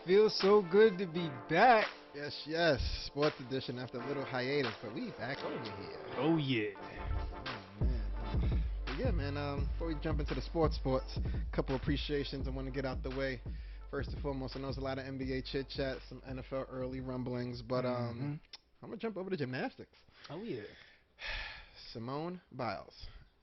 feels so good to be back. Yes, yes. Sports edition after a little hiatus, but we back over here. Oh yeah. Oh man. But yeah, man. Before we jump into the sports, couple appreciations I want to get out the way. First and foremost, I know there's a lot of NBA chit chat, some NFL early rumblings, but hmm I'm gonna jump over to gymnastics. Oh yeah. Simone Biles.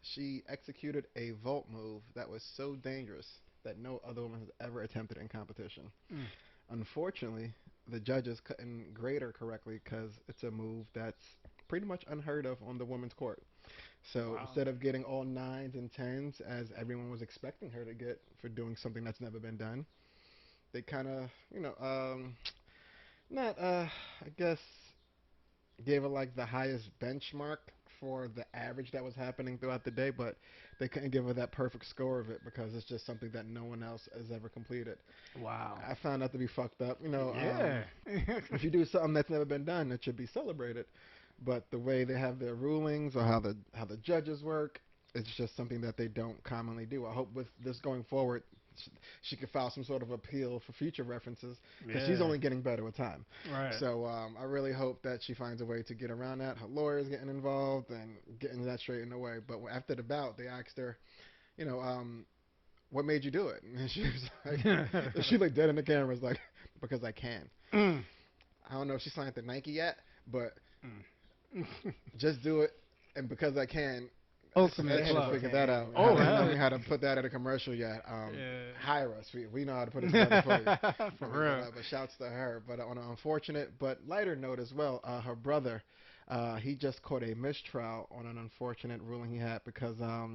She executed a vault move that was so dangerous that no other woman has ever attempted in competition. Mm. Unfortunately, the judges couldn't grade her correctly because it's a move that's pretty much unheard of on the women's court. So Wow. instead of getting all nines and tens as everyone was expecting her to get for doing something that's never been done, they kind of, not, I guess, gave her like the highest benchmark for the average that was happening throughout the day, but they couldn't give her that perfect score of it because it's just something that no one else has ever completed. Wow. I found that to be fucked up. Yeah. If you do something that's never been done, it should be celebrated. But the way they have their rulings or how the judges work, it's just something that they don't commonly do. I hope with this going forward, she could file some sort of appeal for future references because she's Yeah. only getting better with time. Right. So I really hope that she finds a way to get around that. Her lawyers getting involved and getting that straightened away. But after the bout, they asked her, you know, what made you do it? And she was like, she looked dead in the camera, was like, because I can. Mm. I don't know if she signed the Nike yet, but Mm. just do it, and because I can. I Ultimate haven't club. figured that out. Oh, I hell haven't how to put that in a commercial yet. yeah. Hire us. We know how to put it together for you. For real. But shouts to her. But on an unfortunate but lighter note as well, her brother, he just caught a mistrial on an unfortunate ruling he had because a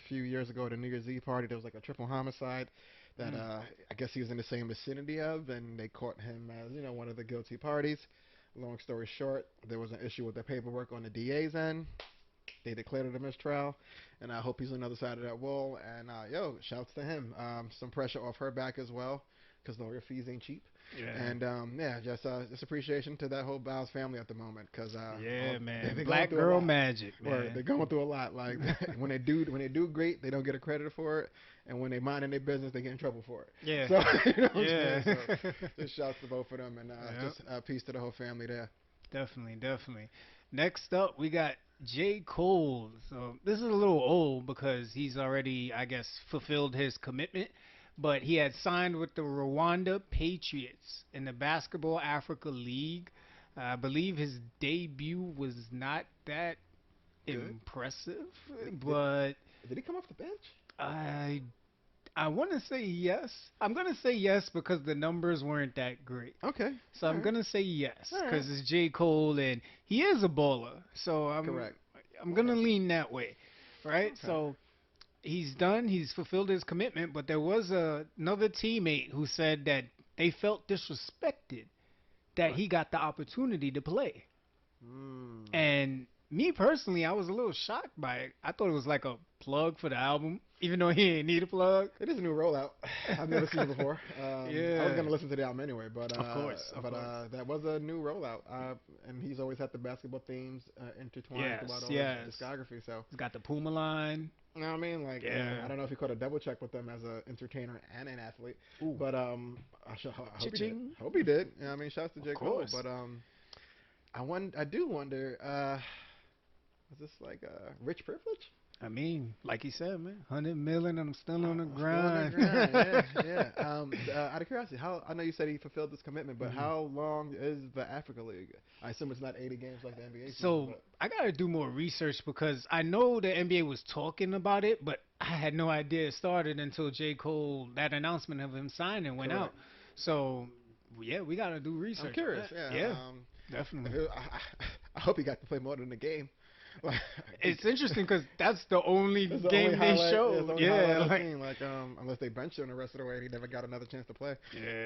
few years ago at a New Year's Eve party there was like a triple homicide that Mm. I guess he was in the same vicinity of, and they caught him as one of the guilty parties. Long story short, there was an issue with the paperwork on the DA's end. They declared it a mistrial, and I hope he's on the other side of that wall. And shouts to him. Some pressure off her back as well, because lawyer fees ain't cheap. Yeah. And just appreciation to that whole Biles family at the moment, because Yeah, man. they're going Black through a girl lot. magic, Or they're man. going through a lot. Like when they do great, they don't get a credit for it, and when they mind in their business, they get in trouble for it. Yeah. So you know what I'm Yeah. saying. So just shouts to both of them, and Yep. just peace to the whole family there. Definitely, definitely. Next up, we got J. Cole. So this is a little old because he's already, I guess, fulfilled his commitment. But he had signed with the Rwanda Patriots in the Basketball Africa League. I believe his debut was not that Good. impressive, Did, did, but did he come off the bench? I I want to say yes. I'm gonna say yes because the numbers weren't that great. Okay. So All I'm right. gonna say yes All right. because it's J. Cole and he is a bowler. So Correct. I'm gonna lean that way, right? Okay. So he's done. He's fulfilled his commitment. But there was another teammate who said that they felt disrespected that What? he got the opportunity to play. Mm. And me personally, I was a little shocked by it. I thought it was like a plug for the album, even though he ain't need a plug. It is a new rollout. I've never seen it before. I was Yeah, gonna listen to the album anyway, but of course, of course. that was a new rollout. And he's always had the basketball themes intertwined Yes, throughout all his yes. discography. So He's got the Puma line. you know what I mean? Like Yeah. I don't know if he caught a double check with them as an entertainer and an athlete, Ooh, but I hope he did. cha-ching. Hope he did. You know what I mean, shouts to Of J Cole, course. but I do wonder. Is this like rich privilege? I mean, like he said, man, 100 million, and I'm still on the I'm still on that grind. grind. Yeah, yeah. Out of curiosity, how I know you said he fulfilled this commitment, but Mhm. how long is the Africa League? I assume it's not 80 games like the NBA season, So but I gotta do more research because I know the NBA was talking about it, but I had no idea it started until J. Cole, that announcement of him signing went out. correct. So yeah, we gotta do I'm research on curious. that. Yeah. Yeah, If definitely. it, I hope he got to play more than a game. Like, It's interesting because that's the only that's the only game they highlight. Yeah, it's the showed. only highlight Yeah, I've like seen. Like, unless they benched him the rest of the way and he never got another chance to play,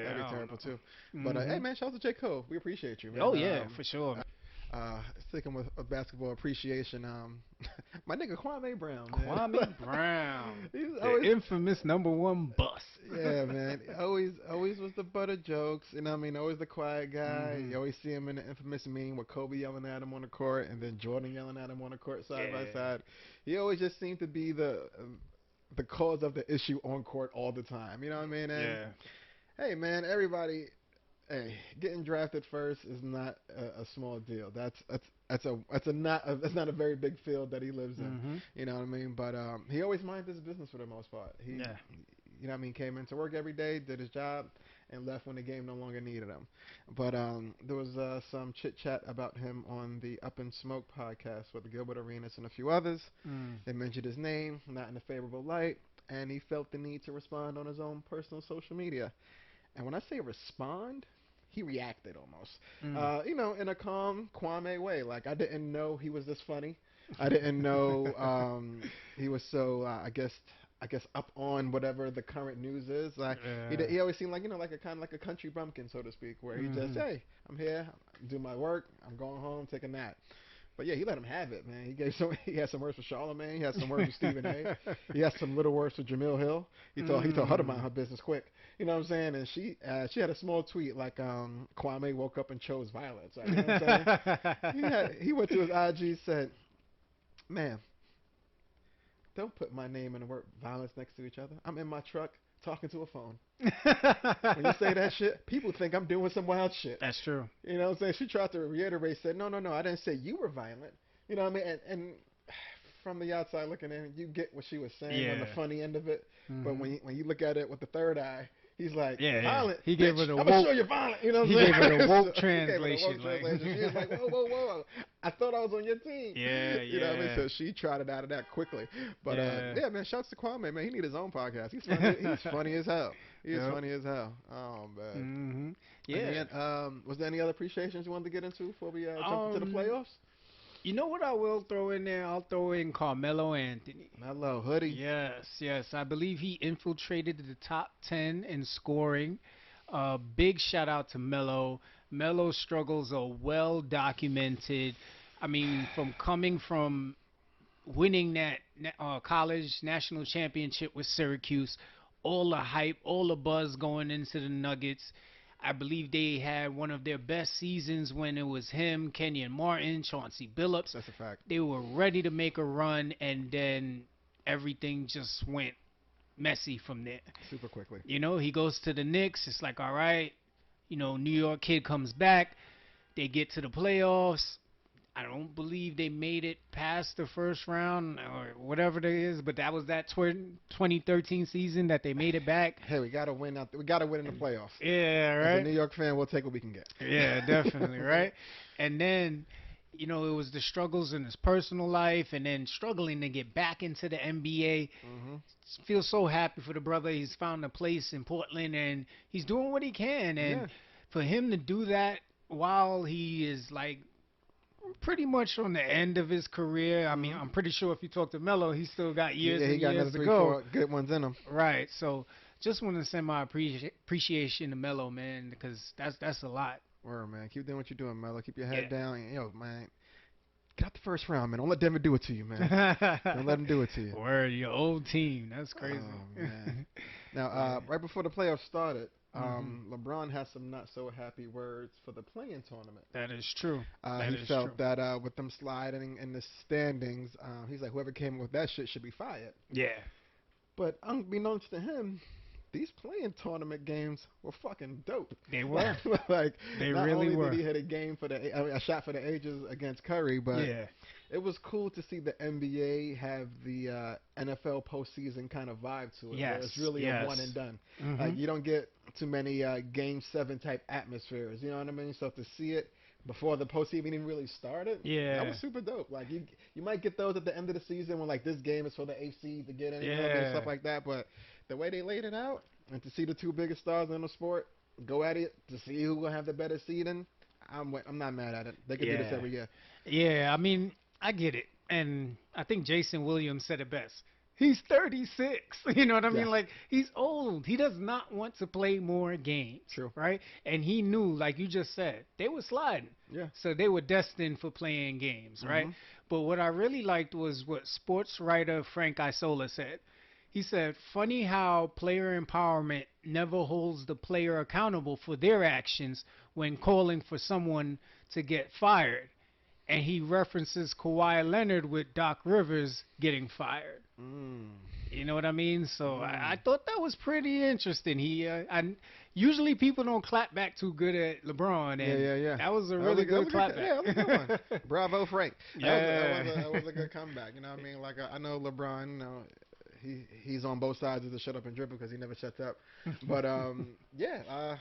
that'd yeah, be I don't terrible know. too. But hey, Mhm. man, shout out to J Cole. We appreciate you, Oh man. yeah, for sure. Uh, Sticking with basketball appreciation, my nigga Kwame Brown, man. Kwame Brown, He's the always, infamous number one bust. yeah, man. Always was the butt of jokes. You know what I mean? Always the quiet guy. hmm You always see him in the infamous meme with Kobe yelling at him on the court and then Jordan yelling at him on the court side by Yeah, side. He always just seemed to be the cause of the issue on court all the time. You know what I mean? And yeah. hey, man, everybody. Hey, getting drafted first is not a small deal. That's not a very big field that he lives in. Mhm. You know what I mean? But he always minded his business for the most part. Yeah. You know what I mean, came into work every day, did his job, and left when the game no longer needed him. But there was some chit chat about him on the Up in Smoke podcast with Gilbert Arenas and a few others. Mm. They mentioned his name, not in a favorable light, and he felt the need to respond on his own personal social media. And when I say respond, he reacted almost. Mm. In a calm Kwame way. Like I didn't know he was this funny. I didn't know he was so I guess up on whatever the current news is. Like Yeah. he always seemed like like a kind of like a country bumpkin, so to speak, where he just, Mhm. hey, I'm here, do my work, I'm going home, take a nap. But yeah, he let him have it, man. He had some words for Charlamagne. He had some words for Stephen A. He had some little words for Jamil Hill. He told her to mind Mm. her business quick. You know what I'm saying? And she had a small tweet like Kwame woke up and chose violence. Like, you know what I'm saying? He went to his IG, said, "Man, don't put my name and the word violence next to each other. I'm in my truck talking to a phone. When you say that shit, people think I'm doing some wild shit." That's true. You know what I'm saying? She tried to reiterate, said, no, no, no, I didn't say you were violent. You know what I mean? And from the outside looking in, you get what she was saying on the Yeah. funny end of it. But Mhm. when you look at it with the third eye, he's like, Yeah, yeah. violent, He gave bitch. her the I'm going to show woke. you violent. You know what He I'm gave her the saying? woke So he gave her the woke translation. Like. translation. She was like, whoa, whoa, whoa. I thought I was on your team. Yeah, You know what I mean? yeah, So she trotted out of that quickly. But yeah. yeah, man, shouts to Kwame, man. He need his own podcast. He's funny. He's funny as hell. He is Yep. funny as hell. Oh, man. Mhm. And Yeah. then, was there any other appreciations you wanted to get into before we jump into the Um. playoffs? You know what I will throw in there? I'll throw in Carmelo Anthony. Mellow hoodie. Yes, yes. I believe he infiltrated the top 10 in scoring. Big shout out to Melo. Melo's struggles are well documented. I mean, from coming from winning that college national championship with Syracuse, all the hype, all the buzz going into the Nuggets. I believe they had one of their best seasons when it was him, Kenyon Martin, Chauncey Billups. That's a fact. They were ready to make a run, and then everything just went messy from there. Super quickly. He goes to the Knicks. It's like, all right, New York kid comes back. They get to the playoffs. I don't believe they made it past the first round or whatever it is, but that was that 2013 season that they made it back. Hey, we gotta win out. We gotta win in the playoffs. Yeah, As a right? New York fan, we'll take what we can get. Yeah, definitely, right? And then, it was the struggles in his personal life and then struggling to get back into the NBA. Hmm. Feel so happy for the brother. He's found a place in Portland and he's doing what he can. And Yeah. for him to do that while he is like pretty much on the end of his career. I mean, Hmm. I'm pretty sure if you talk to Melo, he's still got years Yeah, he and got years another to three, go. four good ones in him. Right. So just want to send my appreciation to Melo, man, because that's a lot. Word, man. Keep doing what you're doing, Mello. Keep your Yeah. head down. Yo, man. Get out the first round, man. Don't let Denver do it to you, man. Don't let them do it to you. Word, your old team. That's crazy. Oh man. Now, Yeah. right before the playoffs started, Mhm. LeBron had some not so happy words for the play-in tournament. That is true. That He is true. felt that with them sliding in the standings, he's like, whoever came up with that shit should be fired. Yeah. But unbeknownst to him, these playing tournament games were fucking dope. They were. Like, They not really only did were. he hit a game a shot for the ages against Curry, but Yeah. it was cool to see the NBA have the NFL postseason kind of vibe to it, where Yes. it's really a Yes. one and done. Like Mhm. you don't get too many Game 7 type atmospheres. You know what I mean? So to see it before the postseason even really started, that Yeah. was super dope. Like you might get those at the end of the season when like this game is for the AC to get in, you know what I mean, stuff Yeah. like that. But the way they laid it out, and to see the two biggest stars in the sport go at it to see who will have the better seeding, I'm not mad at it. They could do this Yeah. every year. Yeah, I mean, I get it. And I think Jason Williams said it best. He's 36. You know what I Yeah, mean? Like, he's old. He does not want to play more games, true. right? And he knew, like you just said, they were sliding. Yeah. So they were destined for playing games, right? Mhm. But what I really liked was what sports writer Frank Isola said. He said, funny how player empowerment never holds the player accountable for their actions when calling for someone to get fired. And he references Kawhi Leonard with Doc Rivers getting fired. Mm. You know what I mean? So I Mm. thought that was pretty interesting. Usually people don't clap back too good at LeBron, Yeah, and yeah, yeah. that was a really That good was a good, clap back. yeah, that was a good one. Bravo, Frank. Yeah. That was a good comeback. You know what I mean? Like I know LeBron, you know, he's on both sides of the shut up and dribble because he never shuts up. But yeah,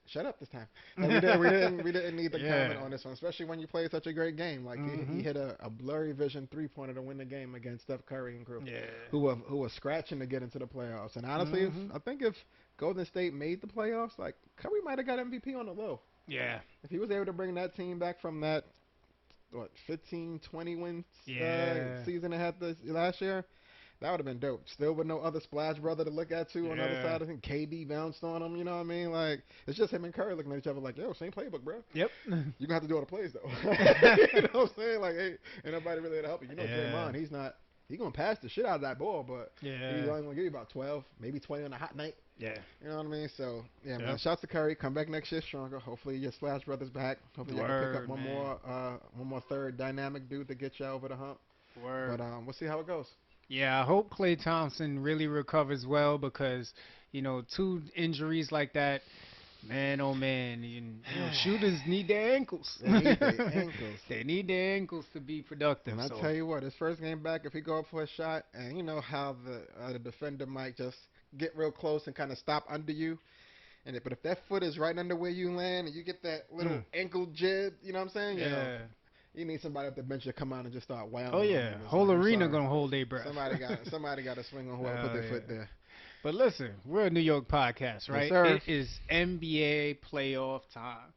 shut up this time. We didn't need to comment Yeah. on this one, especially when you play such a great game. Like he Mhm. hit a blurry vision 3-pointer to win the game against Steph Curry and crew, Yeah. who was scratching to get into the playoffs. And honestly, Mhm. I think if Golden State made the playoffs, like Curry might have got MVP on the low. Yeah. If he was able to bring that team back from that what 15, 20 win Yeah. season they had this last year, that would have been dope. Still with no other splash brother to look at too on the other Yeah. side. I think KD bounced on him. You know what I mean? Like it's just him and Curry looking at each other like, yo, same playbook, bro. Yep. You gonna have to do all the plays though. You know what I'm saying? Like, hey, ain't nobody really there to help you. You know, Yeah. Draymond, he's not. He gonna pass the shit out of that ball, but he's Yeah. only gonna give you about 12, maybe 20 on a hot night. Yeah. You know what I mean? So yeah, man. Yep. Shouts to Curry. Come back next year stronger. Hopefully your Splash Brothers back. Hopefully y'all can pick up Word, man. one more third dynamic dude to get you over the hump. But Word. we'll see how it goes. Yeah, I hope Klay Thompson really recovers well because, two injuries like that, man, oh man, shooters need their ankles. They need their ankles. They need their ankles to be productive. And I So, tell you what, his first game back, if he go up for a shot, and you know how the defender might just get real close and kind of stop under you, but if that foot is right under where you land and you get that little mm, ankle jib, you know what I'm saying? yeah. You need somebody at the bench to come out and just start wailing Oh on yeah, niggas. whole Like, I'm arena sorry. gonna hold their breath. Somebody got to swing on whoever put Oh their foot yeah. there. But listen, we're a New York podcast, Yes, right? sir. It is NBA playoff time.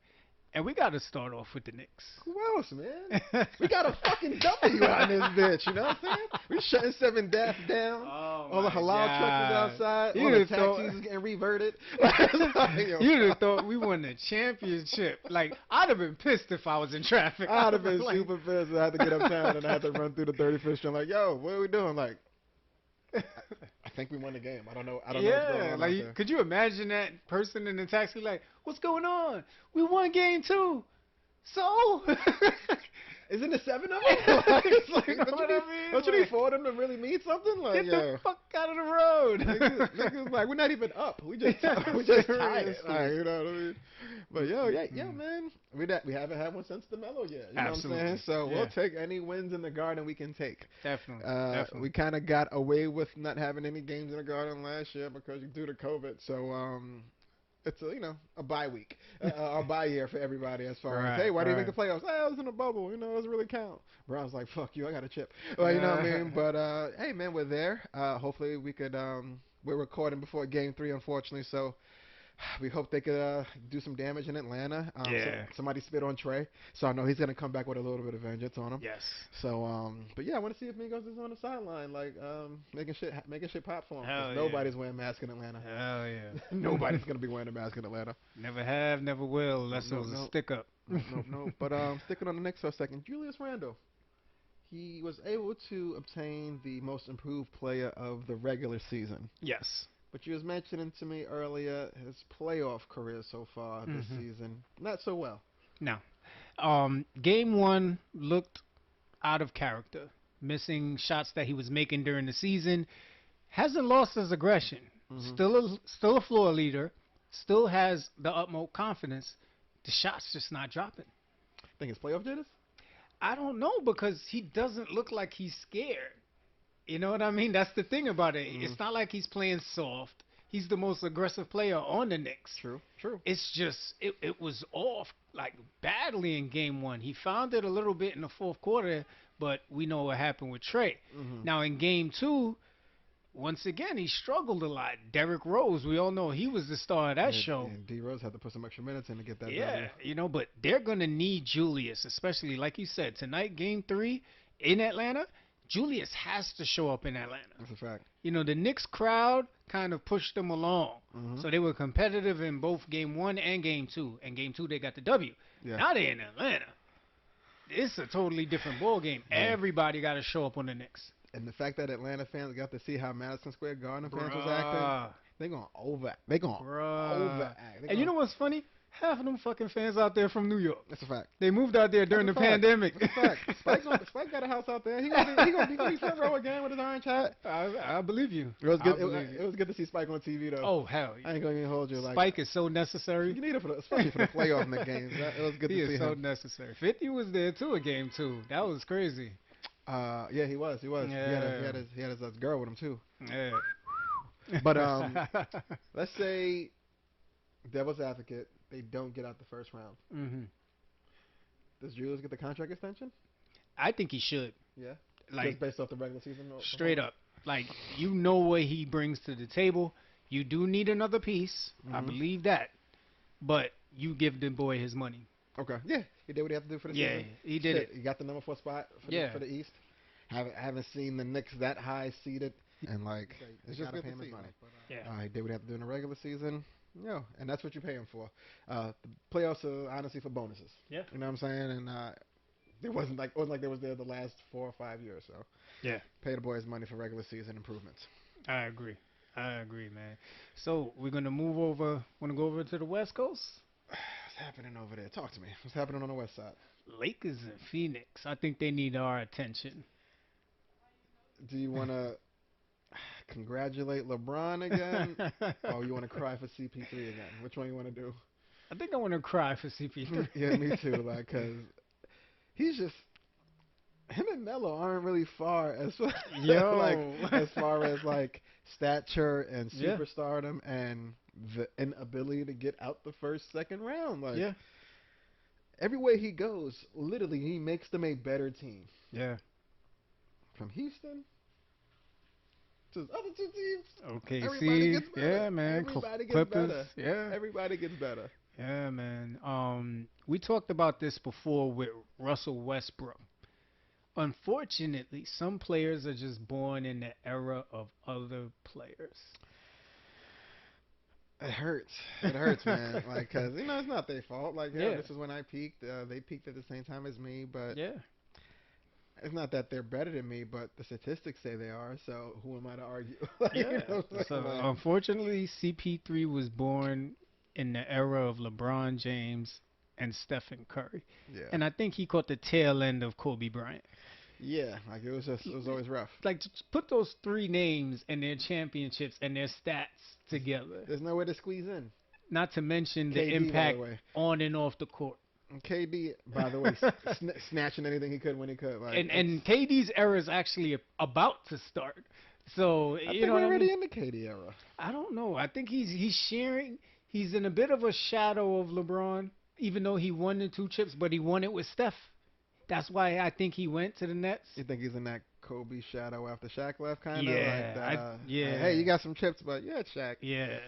And we got to start off with the Knicks. Who else, man? We got a fucking W out in this bitch, you know what I'm saying? We shutting 7 Death down. Oh All the my halal trucks is God. outside. All You'd the have thought, taxis is getting reverted. you'd have thought we won the championship. Like, I'd have been pissed if I was in traffic. I'd have been like, super pissed. I had to get uptown and I had to run through the 35th Street. I'm like, yo, what are we doing? Like, I think we won the game. I don't know. I don't know what's going yeah, on out like, there. could you imagine that person in the taxi like, what's going on? We won game 2. So? Isn't it 7 of them? Like, You know what I mean? don't you need Like, 4 of them to really mean something? Like, get the fuck out of the road. niggas like we're not even up. We just Yeah, we just tied it. seriously. Like, you know what I mean? But yeah, Mm. man. We haven't had one since the Mellow yet. You know what I'm Absolutely. saying? So Yeah. we'll take any wins in the Garden we can take. Definitely. We Definitely. kind of got away with not having any games in the Garden last year because due to COVID. So it's a bye week, a bye year for everybody as far as Right, hey, why do you make the right. playoffs? Hey, I was in a bubble, it doesn't really count. Brown's like, fuck you, I got a chip. Well, you know what I mean. But hey, man, we're there. Hopefully we could. We're recording before Game 3, unfortunately, so we hope they could do some damage in Atlanta. Yeah. Somebody spit on Trey, so I know he's gonna come back with a little bit of vengeance on him. Yes. So, but yeah, I want to see if Migos is on the sideline, like making shit pop for him. Hell Because yeah. nobody's wearing masks in Atlanta. Hell yeah. Nobody's gonna be wearing a mask in Atlanta. Never have, never will, unless No, it was a no. stick up. No. But sticking on the Knicks for a second, Julius Randle. He was able to obtain the most improved player of the regular season. Yes. But you was mentioning to me earlier his playoff career so far this season, not so well. No. Game 1 looked out of character, missing shots that he was making during the season. Hasn't lost his aggression. Still a floor leader. Still has the utmost confidence. The shots just not dropping. Think his playoff jitters? I don't know because he doesn't look like he's scared. You know what I mean? That's the thing about it. It's not like he's playing soft. He's the most aggressive player on the Knicks. True. It's just it was off like badly in game 1. He found it a little bit in the fourth quarter, but we know what happened with Trey. Now in game 2, once again he struggled a lot. Derrick Rose, we all know he was the star of that show. And D Rose had to put some extra minutes in to get that. Yeah, W. but they're gonna need Julius, especially like you said tonight, game 3 in Atlanta. Julius has to show up in Atlanta. That's a fact. The Knicks crowd kind of pushed them along. So they were competitive in both game 1 and game 2. And game 2 they got the W. Yeah. Now they're in Atlanta. It's a totally different ball game. Yeah. Everybody got to show up on the Knicks. And the fact that Atlanta fans got to see how Madison Square Garden fans was acting, they gonna overact. Bruh. They And you know what's funny? Half of them fucking fans out there from New York. That's a fact. They moved out there That's during a the fact. pandemic. That's a fact. Spike got a house out there. He gonna be front row again with his orange hat. I believe you. It was I good. believe It you. was good to see Spike on TV though. Oh hell, I ain't gonna even hold you. Like Spike is so necessary. you need it especially for the playoff Knicks games. It was good He to see is so him. necessary. 50 was there too a game too. That was crazy. Yeah, he was. He was. Yeah. He had his girl with him too. Yeah. But let's say devil's advocate, they don't get out the first round. hmm Does Julius get the contract extension? I think he should. Yeah. Like Just based off the regular season. straight up. Like you know what he brings to the table. You do need another piece. I Mhm. believe that. But you give the boy his money. Okay. Yeah, he did what he had to do for the Yeah, season. he did it. He got the number 4 spot for, Yeah. for the East. Haven't seen the Knicks that high seeded, and like It's it's just just good pay to him his see. money. Yeah. He did what he had to do in the regular season. And that's what you pay him for. The playoffs are honestly for bonuses. Yeah. You know what I'm saying? And it wasn't like they was there the last 4 or 5 years. So Yeah. pay the boys money for regular season improvements. I agree. I agree, man. So we're gonna move over. Want to go over to the West Coast? What's happening over there? Talk to me. What's happening on the West Side? Lakers and Phoenix. I think they need our attention. Do you want to congratulate LeBron again, or you want to cry for CP3 again? Which one you want to do? I think I want to cry for CP3. Yeah, me too. Like, cause he's just him and Melo aren't really far as Yo. like as far as like stature and Yeah. superstardom and the inability to get out the second round. Like, Yeah. everywhere he goes, literally he makes them a better team. Yeah. From Houston to the other two teams, Okay. everybody gets better. Yeah, man. Everybody gets Clippers. better. Yeah. Everybody gets better. Yeah, man. We talked about this before with Russell Westbrook. Unfortunately, some players are just born in the era of other players. It hurts. It hurts, man. Like, cause it's not their fault. Like, Yeah. this is when I peaked. They peaked at the same time as me, but Yeah. it's not that they're better than me. But the statistics say they are. So who am I to argue? Like, you Yeah. know what I'm So saying? Like, unfortunately, CP3 was born in the era of LeBron James and Stephen Curry, yeah, and I think he caught the tail end of Kobe Bryant. yeah. Like it was always rough. Like to put those three names and their championships and their stats together. There's no way to squeeze in. Not to mention the KD, by impact the way. on and off the court. And KD, by the way, snatching anything he could when he could. Like, And KD's era is actually about to start. So I you think know we're what I already mean? in the KD era. I don't know. I think he's sharing. He's in a bit of a shadow of LeBron, even though he won the 2 chips, but he won it with Steph. That's why I think he went to the Nets. You think he's in that Kobe shadow after Shaq left, kind of? Yeah, like, yeah. Hey, you got some chips, but yeah, Shaq. Yeah.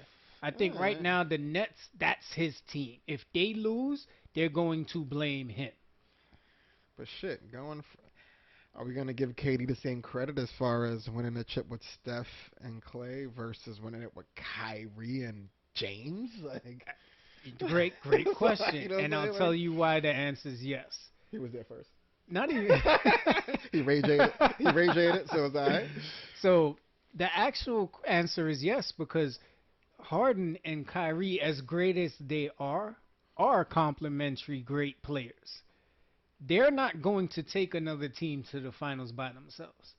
I think right Alright. now the Nets, that's his team. If they lose, they're going to blame him. But shit, are we gonna give KD the same credit as far as winning a chip with Steph and Clay versus winning it with Kyrie and James? Like, Great question. You know what And I'm I'll saying? tell you why the answer is yes. he was there first. Not even. He radiated. He radiated. So it's alright. So the actual answer is yes, because Harden and Kyrie, as great as they are complementary great players. They're not going to take another team to the finals by themselves.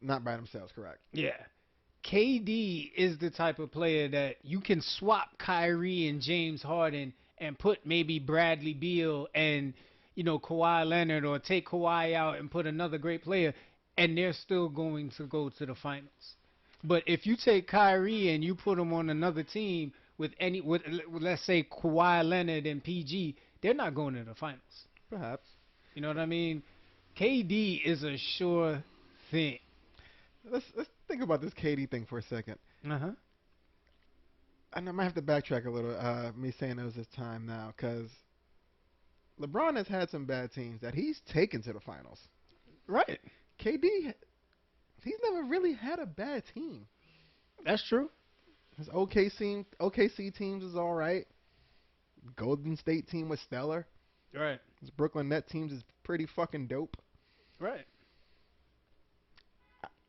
Not by themselves, correct? Yeah. KD is the type of player that you can swap Kyrie and James Harden and put maybe Bradley Beal and Kawhi Leonard, or take Kawhi out and put another great player, and they're still going to go to the finals. But if you take Kyrie and you put him on another team with let's say Kawhi Leonard and PG, they're not going to the finals. Perhaps. You know what I mean? KD is a sure thing. Let's think about this KD thing for a second. Uh-huh. And I might have to backtrack a little. Me saying it was his time now, because LeBron has had some bad teams that he's taken to the finals. Right. KD, he's never really had a bad team. That's true. His OKC teams is all right. Golden State team was stellar. Right. His Brooklyn Net teams is pretty fucking dope. Right.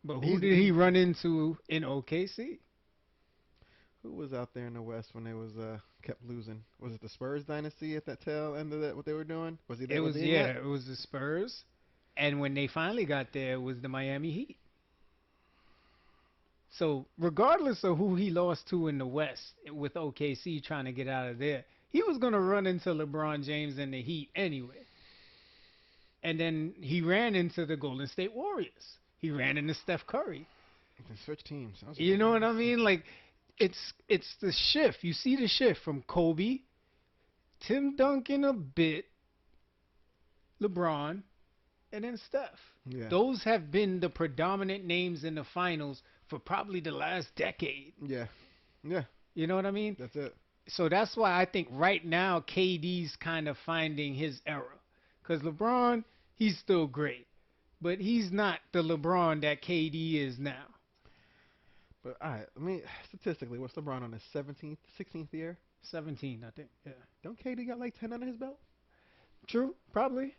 But who did he run into in OKC? Who was out there in the West when they was kept losing? Was it the Spurs dynasty at that tail end of that? What they were doing? Was he It there? Was was, he in yeah, yet? it was the Spurs, and when they finally got there, it was the Miami Heat. So regardless of who he lost to in the West with OKC trying to get out of there, he was gonna run into LeBron James and the Heat anyway. And then he ran into the Golden State Warriors. He ran into Steph Curry. They switched teams. That was You know what I crazy. mean? Like it's the shift. You see the shift from Kobe, Tim Duncan a bit, LeBron, and then Steph. Yeah. Those have been the predominant names in the finals for probably the last decade. Yeah. Yeah. You know what I mean? That's it. So that's why I think right now KD's kind of finding his era. Because LeBron, he's still great. But he's not the LeBron that KD is now. But all right, I mean, statistically, what's LeBron on his 17th, 16th year? 17, I think. Yeah. Don't KD got like 10 under his belt? True, probably.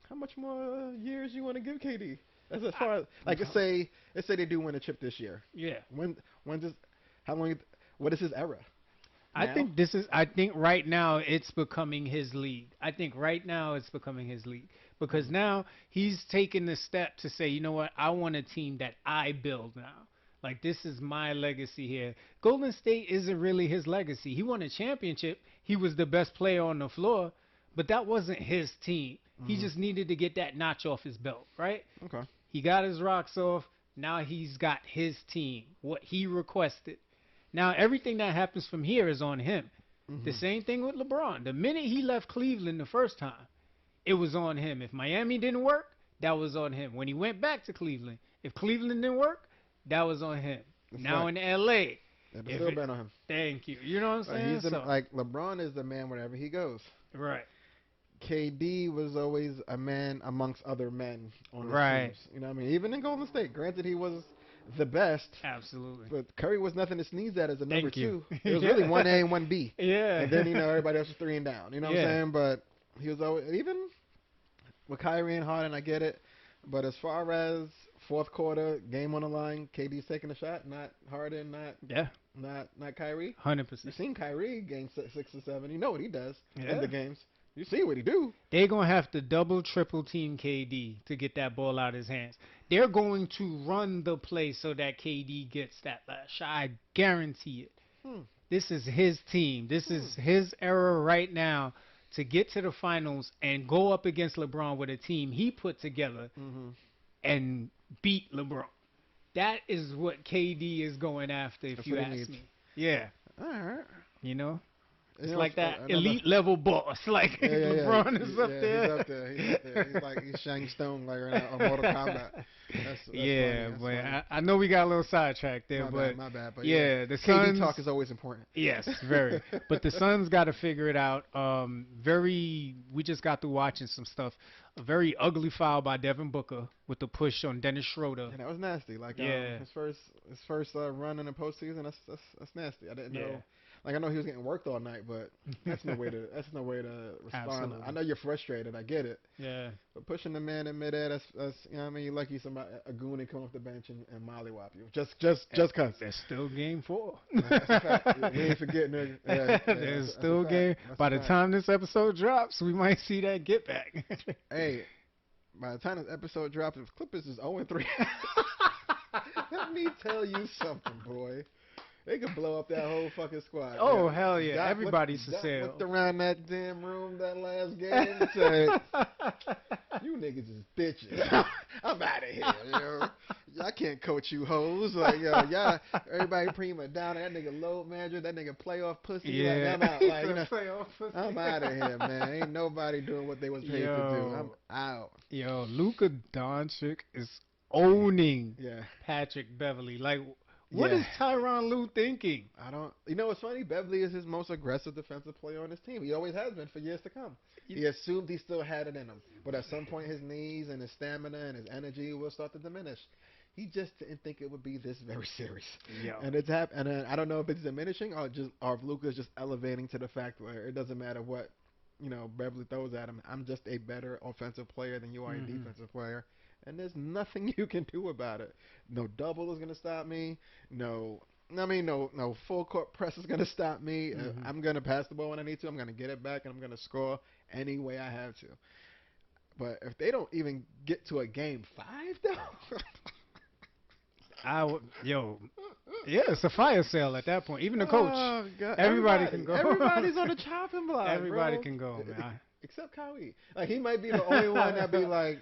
How much more years you want to give KD? As far as like, let's say they do win a chip this year. Yeah. When does how long? What is his era? Now? I think right now it's becoming his league. I think right now it's becoming his league. Because now he's taken the step to say, you know what, I want a team that I build now. Like, this is my legacy here. Golden State isn't really his legacy. He won a championship. He was the best player on the floor, but that wasn't his team. He just needed to get that notch off his belt, right? Okay. He got his rocks off. Now he's got his team, what he requested. Now everything that happens from here is on him. The same thing with LeBron. The minute he left Cleveland the first time, it was on him. If Miami didn't work, that was on him. When he went back to Cleveland, if Cleveland didn't work, that was on him. That's Now right. in LA, It's if still it- been on him. thank you. You know what I'm saying? He's like LeBron is the man wherever he goes. Right. KD was always a man amongst other men on his Right. teams. You know what I mean? Even in Golden State, granted he was the best, Absolutely. but Curry was nothing to sneeze at as a number Thank you. two. It was really 1A and 1B. Yeah. And then, everybody else was 3 and down. You know what I'm Yeah. saying? But he was always, even with Kyrie and Harden, I get it. But as far as fourth quarter, game on the line, KD's taking a shot, not Harden, Yeah. not Kyrie. 100%. You've seen Kyrie game 6 or 7. You know what he does in Yeah. the games. You see what he do. They're going to have to double, triple team KD to get that ball out of his hands. They're going to run the play so that KD gets that last shot. I guarantee it. Hmm. This is his team. This is his era right now to get to the finals and go up against LeBron with a team he put together Mm-hmm. and beat LeBron. That is what KD is going after, if That's you what he ask needs. me. Yeah. All right. You know? You It's know, like that another- elite level boss. Like Yeah, yeah, yeah. LeBron is up Yeah, there. He's up there. He's up there. He's like he's Shang Stone, like on Mortal Kombat. That's Yeah, funny. but That's I know we got a little sidetracked there, funny. but My bad. But yeah, the KD Suns. talk is always important. Yes, very. But the Suns got to figure it out. We just got through watching some stuff. A very ugly foul by Devin Booker with the push on Dennis Schroeder. Yeah, that was nasty. Like Yeah. his first run in the postseason. That's nasty. I didn't Yeah. know. Like I know he was getting worked all night, but that's no way to respond. Absolutely. I know you're frustrated. I get it. Yeah. But pushing the man in midair, that's you know what I mean. You're lucky somebody a goon to come off the bench and mollywop you. Just cause. There's still game 4. That's a fact. We ain't forgetting it. There's that's a still fact. game. That's By a the fact. time this episode drops, we might see that get back. Hey, by the time this episode drops, if Clippers is 0-3, let me tell you something, boy. They could blow up that whole fucking squad. Oh, Yeah. hell yeah. Doc Everybody's looked, for sale. Doc looked around that damn room that last game and said, you niggas is bitches. I'm out of here, yo. I can't coach you hoes. Like, yo, y'all, everybody prima donna. That nigga load manager, that nigga playoff pussy. Yeah. Like, I'm out. Like, you know, I'm out of here, man. Ain't nobody doing what they was paid to do. Yo. I'm out. Yo, Luka Doncic is owning Yeah. Patrick Beverly. Like, what Yeah. is Tyronn Lue thinking? I don't. You know what's funny? Beverly is his most aggressive defensive player on his team. He always has been for years to come. He assumed he still had it in him, but at some point his knees and his stamina and his energy will start to diminish. He just didn't think it would be this very serious, Yo. and it's happened. And I don't know if it's diminishing or if Luka's just elevating to the fact where it doesn't matter what Beverly throws at him. I'm just a better offensive player than you are a defensive player. And there's nothing you can do about it. No double is going to stop me. No I mean, no full court press is gonna stop me. Hmm. I'm gonna pass the ball when I need to. I'm gonna get it back, and I'm gonna score any way I have to. But if they don't even get to a game five, though, Yo, yeah, it's a fire sale at that point. Even the coach, oh god, everybody can go. everybody's on the chopping block, Everybody bro. can go, man. Except Kyrie. Like he might be the only one that be like,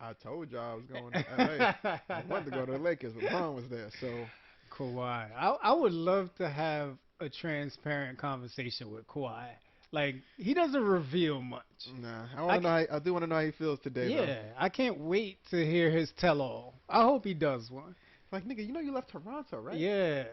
I told y'all I was going to LA. I wanted to go to the Lakers, but Braun was there, so. Kawhi. I would love to have a transparent conversation with Kawhi. Like he doesn't reveal much. Nah, I want to know. I do want to know how he feels today, though. Yeah, I can't wait to hear his tell-all. I hope he does one. Like, nigga, you know you left Toronto, right? Yeah.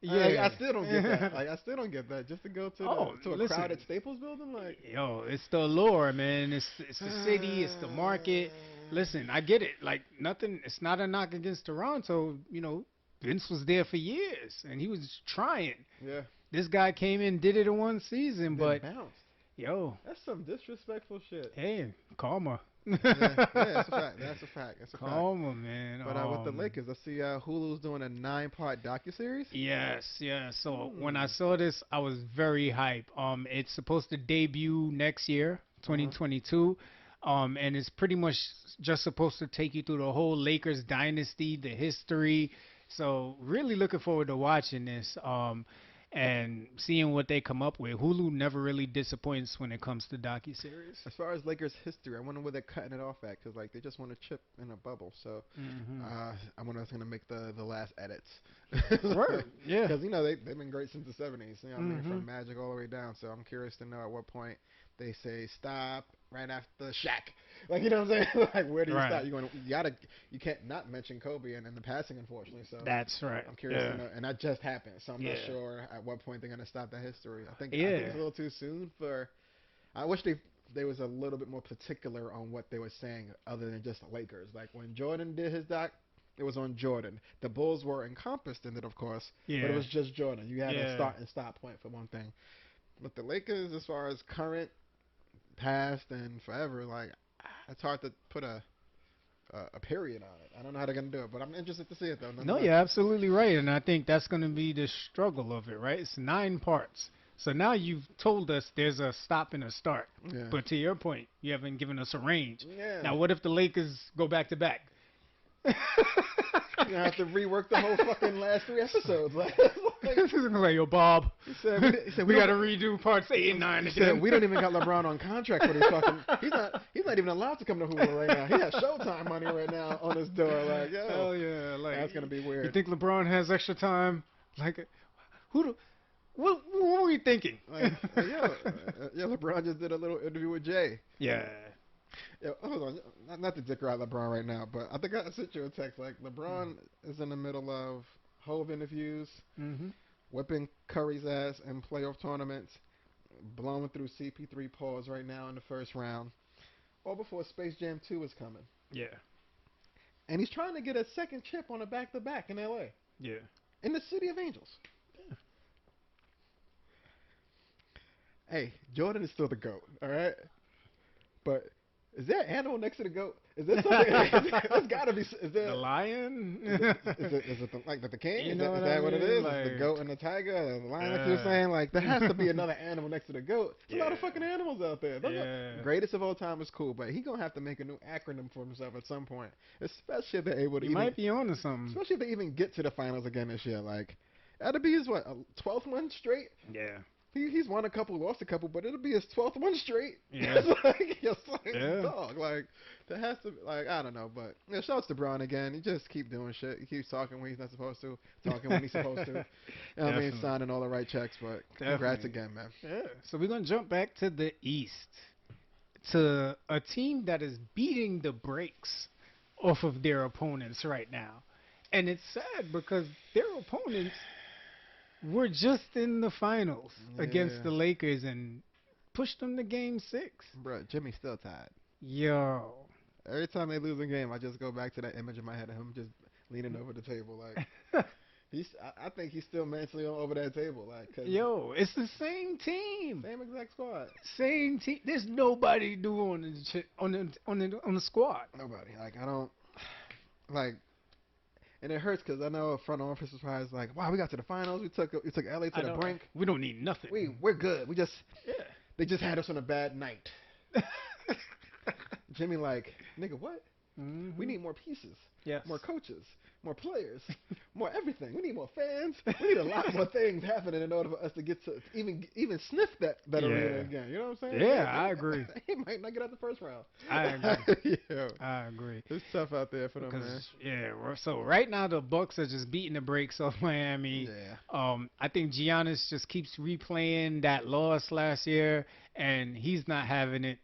I Yeah. still don't get that. Like, I still don't get that. Just to go to a listen. crowded Staples building, like. Yo, it's the allure, man. It's the city, it's the market. Listen, I get it. Like nothing. It's not a knock against Toronto. You know, Vince was there for years, and he was trying. Yeah. This guy came in, did it in one season, but bounced. yo, That's some disrespectful shit. hey, karma. Yeah, that's a fact. That's a fact. That's a fact. Karma, man. But with the Lakers, I see Hulu's doing a 9-part docuseries. Yes, yeah. So when I saw this, I was very hyped. It's supposed to debut next year, 2022. And it's pretty much just supposed to take you through the whole Lakers dynasty, the history. So really looking forward to watching this. And seeing what they come up with. Hulu never really disappoints when it comes to docuseries. As far as Lakers history, I wonder where they're cutting it off at, because like they just want to chip in a bubble. So I wonder what's gonna make the last edits. Right. Yeah. Because they've been great since the '70s. You know, I mean, from Magic all the way down. So I'm curious to know at what point they say stop right after Shaq. Like, you know what I'm saying? Like, where do you stop? You can't not mention Kobe and the passing, unfortunately. So that's right. I'm curious to know, and that just happened. So I'm not sure at what point they're gonna stop that history. I think it's a little too soon for. I wish they was a little bit more particular on what they were saying, other than just the Lakers. Like when Jordan did his doc, it was on Jordan. The Bulls were encompassed in it, of course, but it was just Jordan. You had a start and stop point for one thing. But the Lakers, as far as current, past, and forever, like it's hard to put a period on it. I don't know how they're gonna do it, but I'm interested to see it though. No, you're absolutely right, and I think that's gonna be the struggle of it, right? It's 9 parts. So now you've told us there's a stop and a start. Yeah. But to your point, you haven't given us a range. Yeah. Now, what if the Lakers go back to back? You're gonna have to rework the whole fucking last 3 episodes. Like, like, yo, Bob. He said we got to redo parts 8 and 9 again. Said, we don't even got LeBron on contract for this fucking. He's not even allowed to come to Hulu right now. He has Showtime money right now on his door. Like, yo, hell yeah, like that's gonna be weird. You think LeBron has extra time? Like, what were we thinking? Like, yeah, LeBron just did a little interview with Jay. Yeah. Yeah, hold on. Not to dick around LeBron right now, but I think I sent you a text. Like, LeBron is in the middle of Hove interviews, whipping Curry's ass in playoff tournaments, blowing through CP3 pause right now in the first round, all before Space Jam 2 is coming. Yeah. And he's trying to get a second chip on a back-to-back in L.A. Yeah. In the City of Angels. Yeah. Hey, Jordan is still the GOAT, all right? But is there an animal next to the goat? Is there something? There's got to be. Is there the lion? Is it like the king? You is know that what it is? Like, is the goat and the tiger, the lion? Like you were saying, like there has to be another animal next to the goat. There's a lot of fucking animals out there. Greatest of all time is cool, but he gonna have to make a new acronym for himself at some point. Especially if they're able to. He might be on to something. Especially if they even get to the finals again this year. Like that'll be his 12th one straight. Yeah. He's won a couple, lost a couple, but it'll be his 12th one straight. Yeah. Dog. Like, there has to be, like, I don't know, but yeah, shouts to Brown again. He just keep doing shit. He keeps talking when he's not supposed to, talking when he's supposed to. You know what I mean? Signing all the right checks, but congrats again, man. Yeah. So we're going to jump back to the East, to a team that is beating the brakes off of their opponents right now. And it's sad because their opponents were just in the finals against the Lakers and pushed them to Game 6. Bro, Jimmy's still tied. Yo. Every time they lose a game, I just go back to that image in my head of him just leaning over the table. Like, I think he's still mentally over that table. Like, yo, it's the same team. Same exact squad. Same team. There's nobody new on the squad. Nobody. Like, I don't. Like, and it hurts because I know front office was probably like, wow, we got to the finals. We took LA to I the don't. brink. We don't need nothing. We're good. Yeah. They just had us on a bad night. Jimmy like, nigga, what? We need more pieces, Yes. more coaches, more players, more everything. We need more fans. We need a lot more things happening in order for us to get to even sniff that arena again. You know what I'm saying? Yeah, I agree. He might not get out the first round. I agree. Yeah, I agree. it's tough out there for them, man. Because so right now the Bucks are just beating the brakes off Miami. Yeah. I think Giannis just keeps replaying that loss last year, and he's not having it.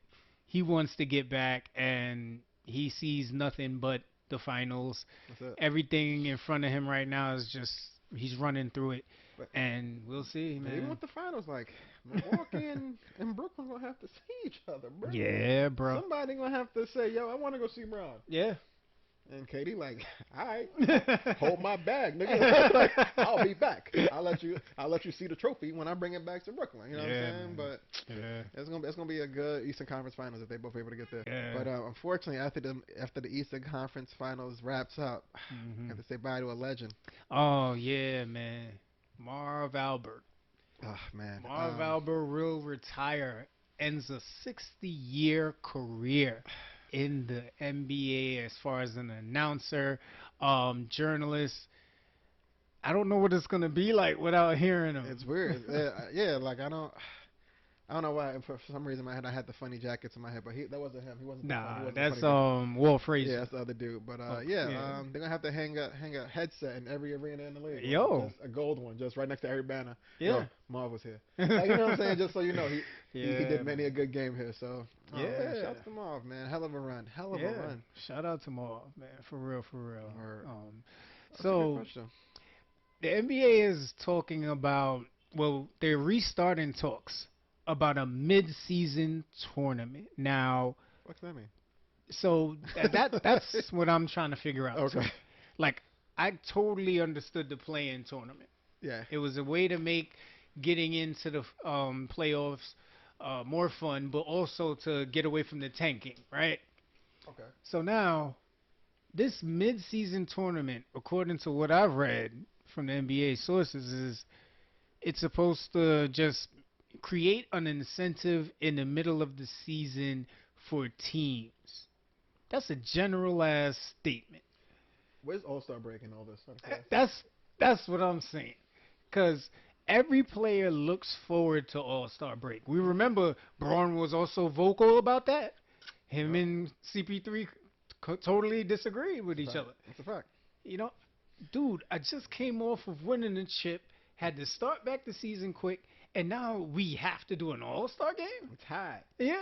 He wants to get back, and he sees nothing but the finals. That's it. Everything in front of him right now is just he's running through it, But, and we'll see, but even man. with the finals, like Milwaukee and Brooklyn gonna have to see each other, bro. Yeah, bro. Somebody gonna have to say, yo, I want to go see Brown. Yeah. And Katie like, all right, hold my bag, nigga. Like, I'll be back. I'll let you see the trophy when I bring it back to Brooklyn. You know what I'm saying? Man. But Yeah. it's gonna be a good Eastern Conference Finals if they both able to get there. Yeah. But unfortunately, after the Eastern Conference Finals wraps up, I have to say bye to a legend. Oh yeah, man. Marv Albert. Oh man. Marv Albert will retire. Ends a 60-year career in the NBA as far as an announcer, journalist. I don't know what it's gonna be like without hearing him. It's weird. Yeah, like I don't know why. For some reason, in my head I had the funny jackets in my head, but that wasn't him. He wasn't. Nah, he wasn't that's funny Wolf Frazier. Yeah, that's the other dude. But Yeah. they're gonna have to hang a headset in every arena in the league. Yo. Just a gold one, just right next to every banner. Yeah. Yo, Marv was here. Like, you know what I'm saying? Just so you know, he Yeah, did many a good game here. So man, Yeah. shout out to Marv, man. Hell of a run. Hell of a run. Shout out to Marv, man, for real, for real. Word. That's a good So question. the NBA is talking about, well, they're restarting talks about a mid-season tournament. Now, What's that mean? so that's what I'm trying to figure out. Okay. Too. Like, I totally understood the play-in tournament. Yeah. It was a way to make getting into the playoffs more fun, but also to get away from the tanking, right? Okay. So now, this mid-season tournament, according to what I've read from the NBA sources, is it's supposed to just create an incentive in the middle of the season for teams. That's a general ass statement. Where's All-Star break and all this? That's what I'm saying. Cause every player looks forward to All-Star break. We remember Braun was also vocal about that. Him and CP3 totally disagreed with each other. That's a fact. You know, dude, I just came off of winning a chip, had to start back the season quick, and now we have to do an All-Star game? It's high. Yeah.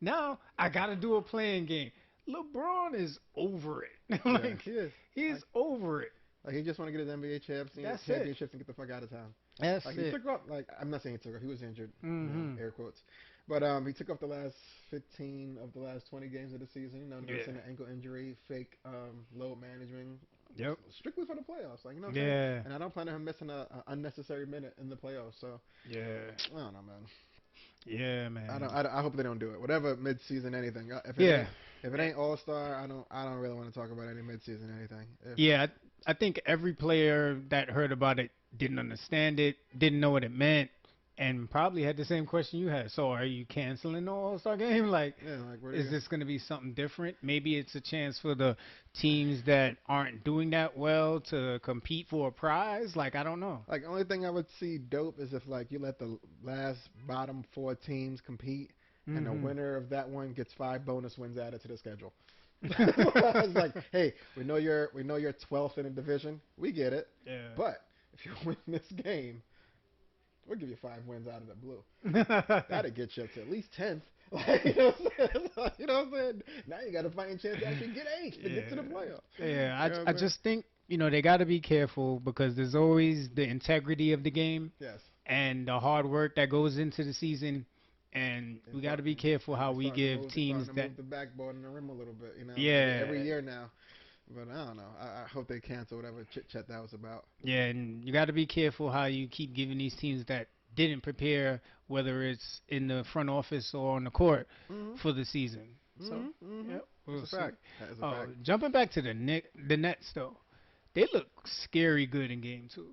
Now I got to do a playing game. LeBron is over it. Yeah, he is. He's over it. Like, he just want to get his NBA championships and get the fuck out of town. That's Like, it. he took off, like, I'm not saying he took off, he was injured, air quotes. But he took off the last 15 of the last 20 games of the season, nursing an ankle injury, fake load management. Yep. Strictly for the playoffs, like, you know what I'm Yeah. saying? And I don't plan on him missing an unnecessary minute in the playoffs, so. Yeah. I don't know, man. Yeah, man. I hope they don't do it. Whatever mid-season anything. If it ain't All-Star, I don't really want to talk about any mid-season anything. Yeah, I think every player that heard about it didn't understand it, didn't know what it meant, and probably had the same question you had. So are you canceling the All-Star game? Like, Yeah, like, is this going to be something different? Maybe it's a chance for the teams that aren't doing that well to compete for a prize? Like, I don't know. Like, the only thing I would see dope is if, like, you let the last bottom 4 teams compete, and the winner of that one gets 5 bonus wins added to the schedule. It's like, hey, we know you're 12th in the division. We get it. Yeah. But if you win this game, we'll give you 5 wins out of the blue. That'll get you up to at least 10th. Like, you know what I'm saying? Now you got a fighting chance to actually get 8th to get to the playoffs. Yeah, I just think, they got to be careful because there's always the integrity of the game. Yes. And the hard work that goes into the season. And we got to be careful how we give teams that move the backboard and the rim a little bit, Yeah. every year now. But I don't know. I hope they cancel whatever chit-chat that was about. Yeah, and you got to be careful how you keep giving these teams that didn't prepare, whether it's in the front office or on the court, for the season. So, yeah, we'll That's see. a fact. That is a fact. Jumping back to the Nets, though. They look scary good in game two.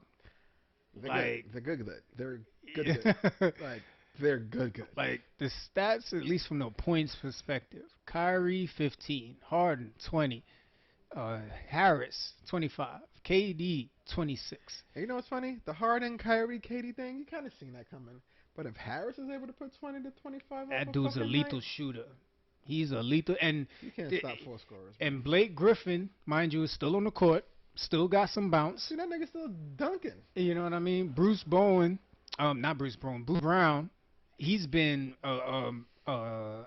They're good. Like, They're good. Good. They're good. Good. Like they're good. Good. like the stats, at least from the points perspective. Kyrie 15, Harden 20, Harris 25, KD 26. And you know what's funny? The Harden, Kyrie, Katie thing. You kind of seen that coming. But if Harris is able to put 20 to 25 up That a dude's a fucking night, lethal shooter. He's a lethal, you can't th- stop four scorers, bro. and Blake Griffin, mind you, is still on the court, still got some bounce. See that nigga still dunking. You know what I mean? Bruce Bowen, not Bruce Bowen, Bruce Brown. He's been, I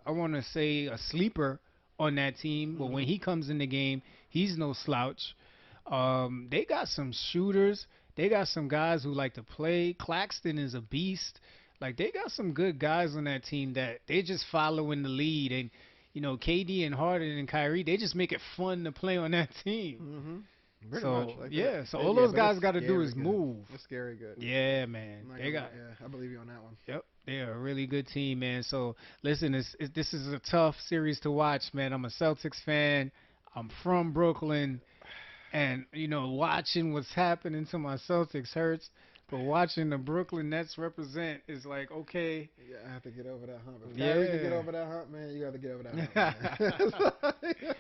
want to say, a sleeper on that team. But Hmm. when he comes in the game, he's no slouch. They got some shooters. They got some guys who like to play. Claxton is a beast. Like they got some good guys on that team that they just following the lead. And KD and Harden and Kyrie, they just make it fun to play on that team. Hmm. Pretty much. So Like yeah, so they, all yeah, those but guys it's got to do scary is good. move. It's scary good. Yeah, man. I'm not They gonna got. lie. Yeah, I believe you on that one. Yep, they're a really good team, man. So listen, this is a tough series to watch, man. I'm a Celtics fan. I'm from Brooklyn, and watching what's happening to my Celtics hurts. But watching the Brooklyn Nets represent is like, okay, Yeah, I have to get over that hump. If Kyrie can get yeah. over that hump, man, you got to get over that hump, man.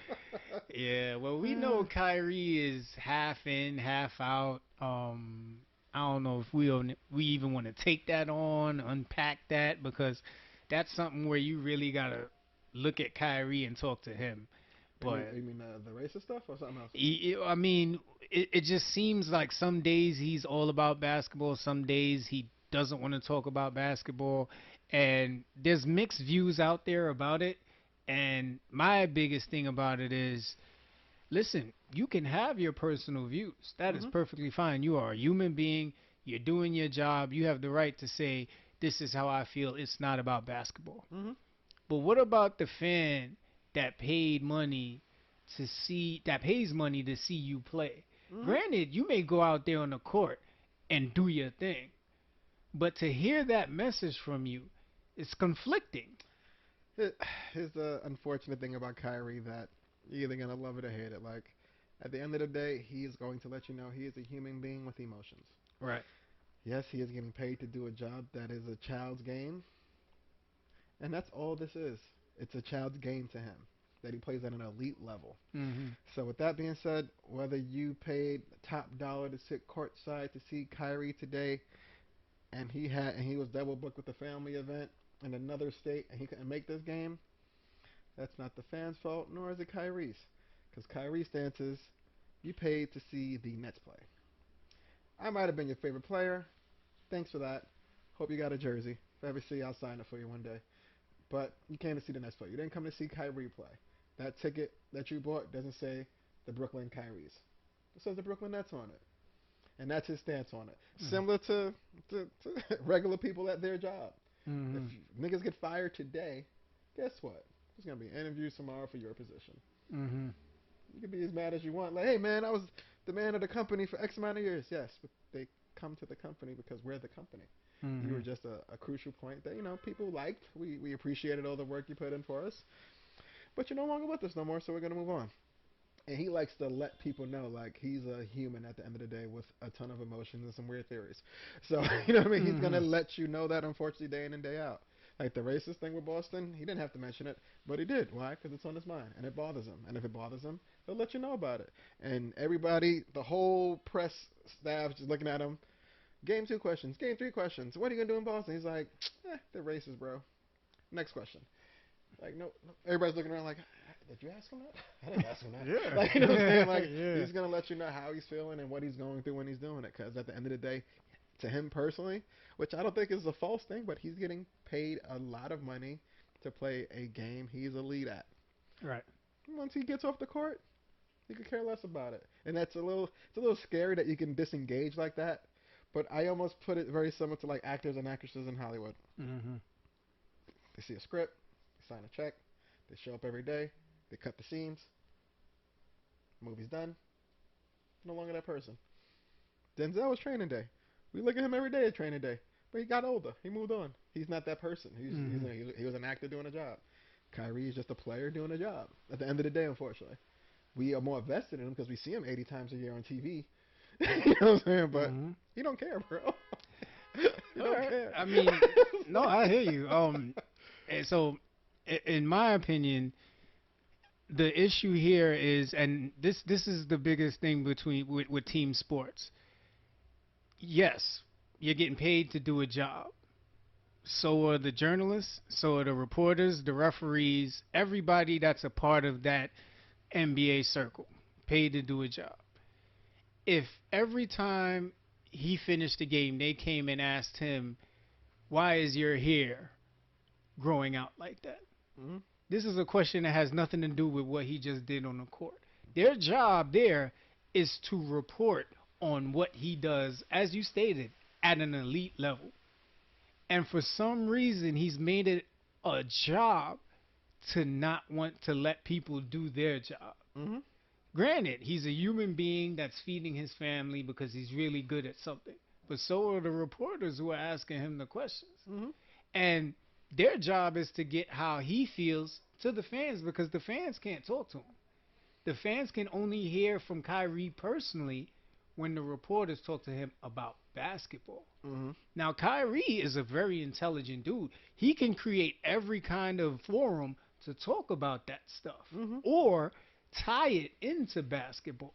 Yeah, well, we know Kyrie is half in, half out. I don't know if we even want to take that on, unpack that, because that's something where you really gotta look at Kyrie and talk to him. But You mean the racist stuff or something else? I mean, it just seems like some days he's all about basketball, some days he doesn't want to talk about basketball, and there's mixed views out there about it. And my biggest thing about it is, listen, you can have your personal views. That is Mhm. perfectly fine. You are a human being. You're doing your job. You have the right to say, this is how I feel. It's not about basketball. Mhm. But what about the fan that pays money to see you play? Mhm. Granted, you may go out there on the court and do your thing, but to hear that message from you, it's conflicting. It, here's the unfortunate thing about Kyrie that you're either gonna love it or hate it. Like, at the end of the day, he is going to let you know he is a human being with emotions. Right. Yes, he is getting paid to do a job that is a child's game, and that's all this is. It's a child's game to him that he plays at an elite level. Mhm. So with that being said, whether you paid top dollar to sit courtside to see Kyrie today, and he was double booked with a family event in another state, and he couldn't make this game, that's not the fans' fault, nor is it Kyrie's, because Kyrie's stance is, you paid to see the Nets play. I might have been your favorite player. Thanks for that. Hope you got a jersey. If I ever see you, I'll sign it for you one day. But you came to see the Nets play. You didn't come to see Kyrie play. That ticket that you bought doesn't say the Brooklyn Kyries. It says the Brooklyn Nets on it. And that's his stance on it. Mhm. Similar to regular people at their job. If Mhm. niggas get fired today, guess what? There's going to be interviews tomorrow for your position. Mhm. You can be as mad as you want. Like, hey, man, I was the man of the company for X amount of years. Yes, but they come to the company because we're the company. You were Mhm. just a crucial point that, people liked. We appreciated all the work you put in for us. But you're no longer with us no more, so we're going to move on. And he likes to let people know, like, he's a human at the end of the day with a ton of emotions and some weird theories. So, you know what I mean? He's going to Mhm. let you know that, unfortunately, day in and day out. Like the racist thing with Boston, he didn't have to mention it, but he did. Why? Because it's on his mind, and it bothers him. And if it bothers him, he'll let you know about it. And everybody, the whole press staff, just looking at him. Game 2 questions. Game 3 questions. What are you going to do in Boston? He's like, they're racist, bro. Next question. Like, no, no. Everybody's looking around like, did you ask him that? I didn't ask him that. Yeah. Like, you know what I'm saying? Like, Yeah. he's going to let you know how he's feeling and what he's going through when he's doing it. Because at the end of the day, to him personally, which I don't think is a false thing, but he's getting paid a lot of money to play a game he's a lead at. Right. Once he gets off the court, he could care less about it. And it's a little scary that you can disengage like that. But I almost put it very similar to like actors and actresses in Hollywood. Mhm. They see a script, they sign a check, they show up every day, they cut the scenes, movie's done, no longer that person. Denzel was Training Day. We look at him every day at Training Day, but he got older. He moved on. He's not that person. Mhm. He was an actor doing a job. Kyrie is just a player doing a job. At the end of the day, unfortunately. we are more vested in him because we see him 80 times a year on TV. You know what I'm saying? But Hmm. you don't care, bro. You All don't right. care. I mean, no, I hear you. And so, in my opinion, the issue here is, and this is the biggest thing between with team sports. Yes, you're getting paid to do a job. So are the journalists, so are the reporters, the referees, everybody that's a part of that NBA circle, paid to do a job. If every time he finished the game, they came and asked him, "Why is your hair growing out like that?" Mm-hmm. This is a question that has nothing to do with what he just did on the court. Their job there is to report on what he does, as you stated, at an elite level. And for some reason, he's made it a job to not want to let people do their job. Mm-hmm. Granted, he's a human being that's feeding his family because he's really good at something. But so are the reporters who are asking him the questions. Mm-hmm. And their job is to get how he feels to the fans because the fans can't talk to him. The fans can only hear from Kyrie personally when the reporters talk to him about basketball. Mm-hmm. Now, Kyrie is a very intelligent dude. He can create every kind of forum to talk about that stuff Mm-hmm. or tie it into basketball.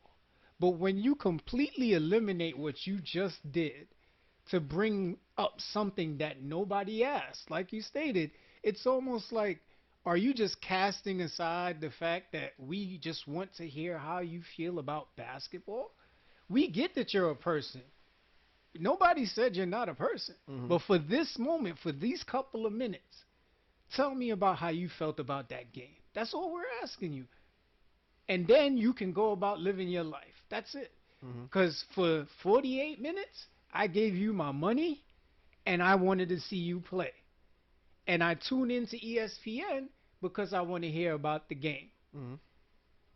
But when you completely eliminate what you just did to bring up something that nobody asked, like you stated, it's almost like, are you just casting aside the fact that we just want to hear how you feel about basketball? We get that you're a person. Nobody said you're not a person. Mm-hmm. But for this moment, for these couple of minutes, tell me about how you felt about that game. That's all we're asking you. And then you can go about living your life. That's it. Mm-hmm. Because for 48 minutes, I gave you my money and I wanted to see you play. And I tune into ESPN because I want to hear about the game. Mm-hmm.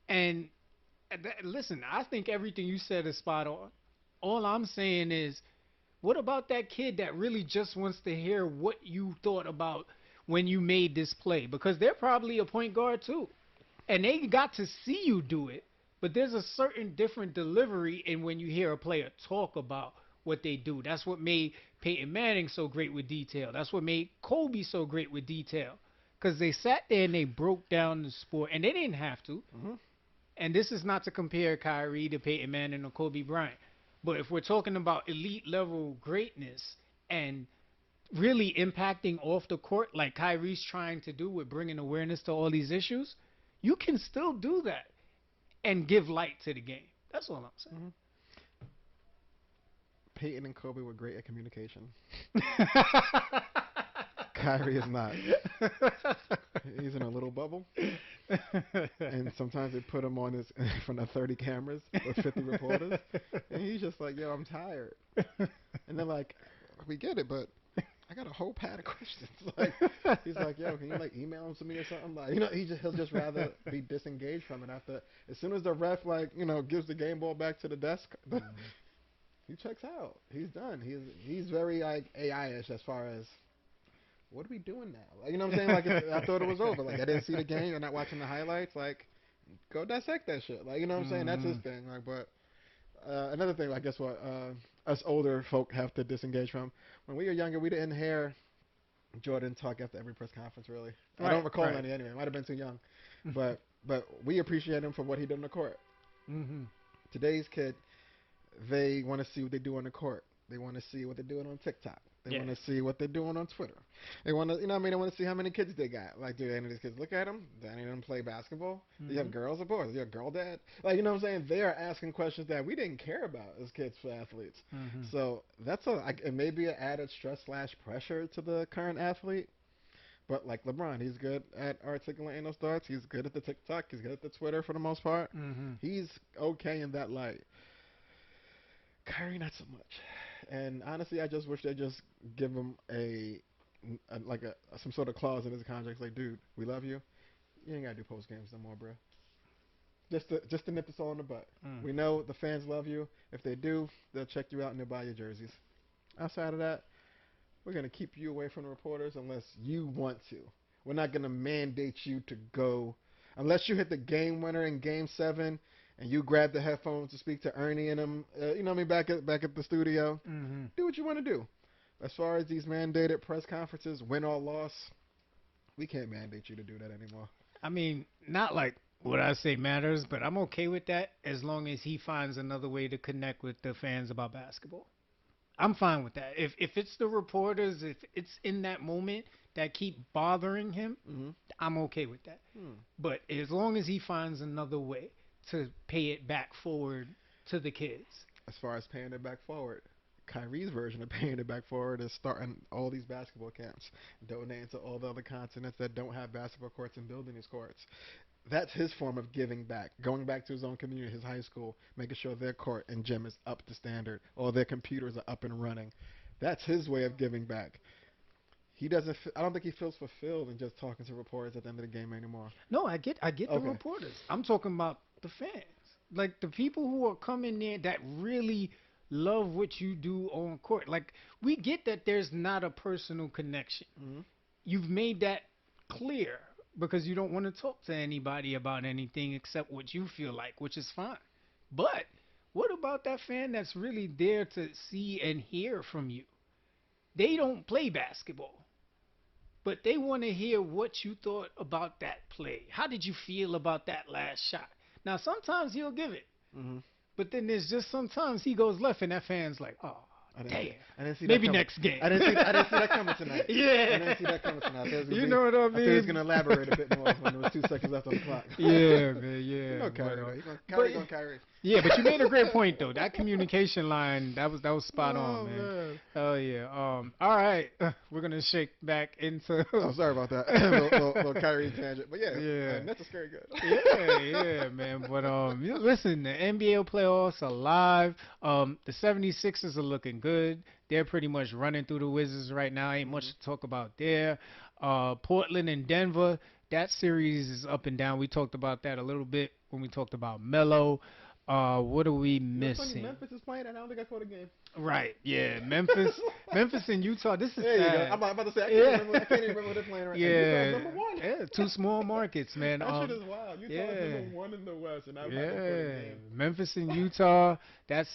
And listen, I think everything you said is spot on. All I'm saying is, what about that kid that really just wants to hear what you thought about when you made this play? Because they're probably a point guard too. And they got to see you do it, but there's a certain different delivery in when you hear a player talk about what they do. That's what made Peyton Manning so great with detail. That's what made Kobe so great with detail. Because they sat there and they broke down the sport, and they didn't have to. Mm-hmm. And this is not to compare Kyrie to Peyton Manning or Kobe Bryant. But if we're talking about elite level greatness and really impacting off the court like Kyrie's trying to do with bringing awareness to all these issues, you can still do that and give light to the game. That's all Mm-hmm. Peyton and Kobe were great at communication. I'm Kyrie is not. saying. He's in a little bubble, and sometimes they put him on his in front of 30 cameras or 50 reporters, and he's just like, "Yo, I'm tired." And they're like, "We get it, but I got a whole pad of questions." Like, he's like, "Yo, can you like email them to me or something?" Like, he'll just rather be disengaged from it after. As soon as the ref gives the game ball back to the desk, he checks out. He's done. He's very like AI-ish as far as what are we doing now? Like, you know what I'm saying? Like, I thought it was over. Like, I didn't see the game. You're not watching the highlights. Like, go dissect that shit. Like, you know what I'm saying? That's his thing. Like, but another thing, I guess what us older folk have to disengage from. When we were younger, we didn't hear Jordan talk after every press conference. Really, I don't recall any anyway. I might have been too young, but we appreciate him for what he did on the court. Mm-hmm. Today's kid, they want to see what they do on the court. They want to see what they're doing on TikTok. They want to see what they're doing on Twitter. They want to, what I mean, they want to see how many kids they got. Like, do any of these kids look at them? Do any of them play basketball? Do you have girls or boys? Are you a girl dad? Like, you know what I'm saying? They are asking questions that we didn't care about as kids for athletes. Mm-hmm. So that's it may be an added stress / pressure to the current athlete. But like LeBron, he's good at articulating those thoughts. He's good at the TikTok. He's good at the Twitter for the most part. Mm-hmm. He's okay in that light. Kyrie, not so much. And honestly, I just wish they just give him some sort of clause in his contract. Like, dude, we love you. You ain't gotta do post games no more, bro. Just to nip this all in the butt. We know the fans love you. If they do, they'll check you out and they'll buy your jerseys. Outside of that, we're gonna keep you away from the reporters unless you want to. We're not gonna mandate you to go Unless you hit the game winner in Game 7 and you grab the headphones to speak to Ernie and them, you know what I mean, back at the studio, Hmm. do what you want to do. As far as these mandated press conferences, win or loss, we can't mandate you to do that anymore. I mean, not like what I say matters, but I'm okay with that as long as he finds another way to connect with the fans about basketball. I'm fine with that. If it's the reporters, if it's in that moment that keep bothering him, Hmm. I'm okay with that. Hmm. But as long as he finds another way to pay it back forward to the kids. As far as paying it back forward, Kyrie's version of paying it back forward is starting all these basketball camps, donating to all the other continents that don't have basketball courts and building these courts. That's his form of giving back, going back to his own community, his high school, making sure their court and gym is up to standard, or their computers are up and running. That's his way of giving back. He doesn't. I don't think he feels fulfilled in just talking to reporters at the end of the game anymore. No, I get the Okay. reporters. I'm talking about the fans. Like the people who are coming there that really love what you do on court. Like we get that there's not a personal connection. Hmm. You've made that clear because you don't want to talk to anybody about anything except what you feel like, which is fine. But what about that fan that's really there to see and hear from you? They don't play basketball, but they want to hear what you thought about that play. How did you feel about that last shot? Now, sometimes he'll give it, Hmm. but then there's just sometimes he goes left, and that fan's like, oh, damn. I didn't see that Maybe coming. next game. I didn't see that coming tonight. I didn't see Yeah. that coming tonight. You know what I I thought he was mean? gonna elaborate a bit more when there was 2 seconds left on the clock. Yeah, man, You yeah. know But, Kyrie, though. but Kyrie going Kyrie. yeah, but you made a great point though. That communication line, that was spot on, Oh man. man. Oh yeah. All right, we're gonna shake back into. Oh, sorry about that. little Kyrie tangent, but yeah, Yeah. Nets are scary good. Yeah, man. But listen, the NBA playoffs are live. The 76ers are looking good. They're pretty much running through the Wizards right now. Ain't much Hmm. to talk about there. Portland and Denver, that series is up and down. We talked about that a little bit when we talked about Melo. What are we You know what's funny? missing? Memphis is playing, and I don't think I caught a game. Right, yeah, Memphis and Utah. This is There you go. sad. I'm about to say Yeah. I can't even remember what they're playing right now. Yeah, Utah's number one. yeah, two small markets, man. That shit is wild. Utah's Yeah. number one in the West, and I've not caught a Yeah, game. Memphis and Utah. That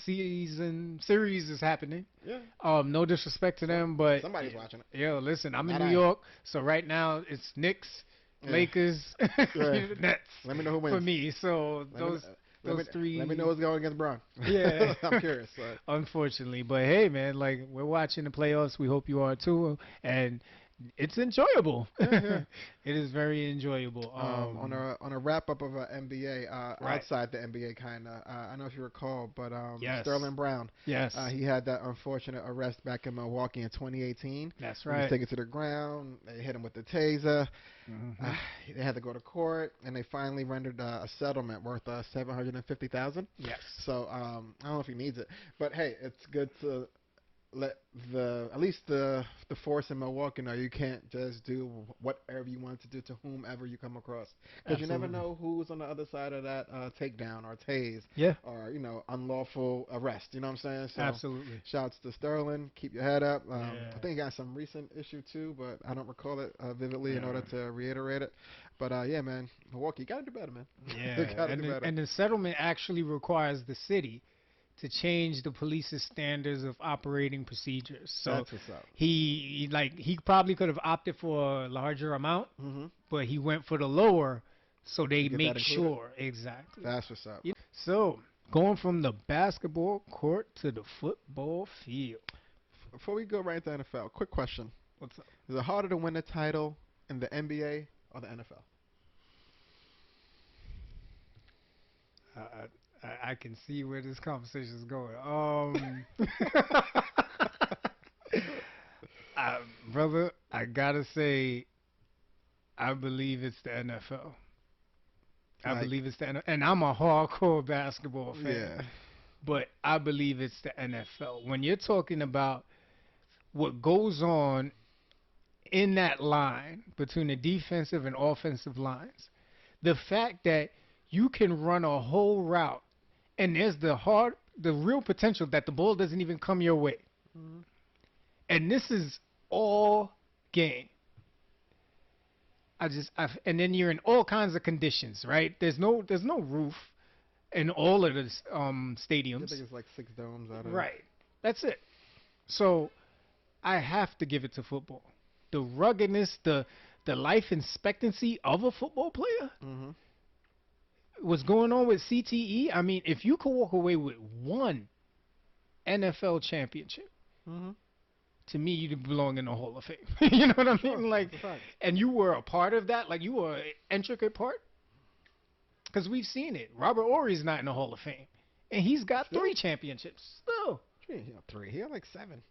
season series is happening. Yeah. No disrespect to them, but Somebody's watching it. yo, listen, I'm Not in I. New York, so right now it's Knicks, Yeah. Lakers, Right. Nets Let me know who wins. for me. So Let me, those let me, those three. Let me know what's going against Brown. Yeah. I'm curious. Unfortunately, but hey, man, like we're watching the playoffs. We hope you are too, and it's enjoyable. Yeah, yeah. It is very enjoyable. On a wrap up of NBA, Right. outside the NBA kind of, I don't know if you recall, but Yes. Sterling Brown, Yes, he had that unfortunate arrest back in Milwaukee in 2018. that's He was right. taken to the ground. They hit him with the taser. Mhm. They had to go to court, and they finally rendered a settlement worth $750,000. Yes. So I don't know if he needs it, but hey, it's good to let at least the force in Milwaukee know you can't just do whatever you want to do to whomever you come across, because you never Absolutely. know who's on the other side of that takedown or tase Yeah. or unlawful arrest. You know what I'm saying? So Absolutely. shouts to Sterling. Keep your head up. Yeah. I think he got some recent issue too, but I don't recall it vividly in Yeah. order to reiterate it. But yeah, man, Milwaukee, you gotta do better, man. Yeah, You gotta and do better. the settlement actually requires the city to change the police's standards of operating procedures. So That's what's up. he probably could have opted for a larger amount, Mm-hmm. but he went for the lower, so they You get make that included? sure exactly. That's what's up. So going from the basketball court to the football field. Before we go right to the NFL, quick question: What's up? Is it harder to win a title in the NBA or the NFL? I can see where this conversation is going. Brother, I gotta say, I believe it's the NFL. I Like- believe it's the NFL, and I'm a hardcore basketball fan. Yeah. But I believe it's the NFL. When you're talking about what goes on in that line between the defensive and offensive lines, the fact that you can run a whole route and there's the real potential that the ball doesn't even come your way. Mhm. And this is all game. And then you're in all kinds of conditions, right? There's no roof in all of the I stadiums, think it's like 6 domes out of. right? That's it. So I have to give it to football. The ruggedness, the life expectancy of a football player. Mm-hmm. What's going on with CTE? I mean, if you could walk away with one NFL championship, Mm-hmm. to me, you belong in the Hall of Fame. You know what I Sure, mean? Like, that's a fact. and you were a part of that. Like, you were an intricate part. Because we've seen it. Robert Ory's not in the Hall of Fame, and he's got Still? 3 championships. Still, He had 3. He had like 7.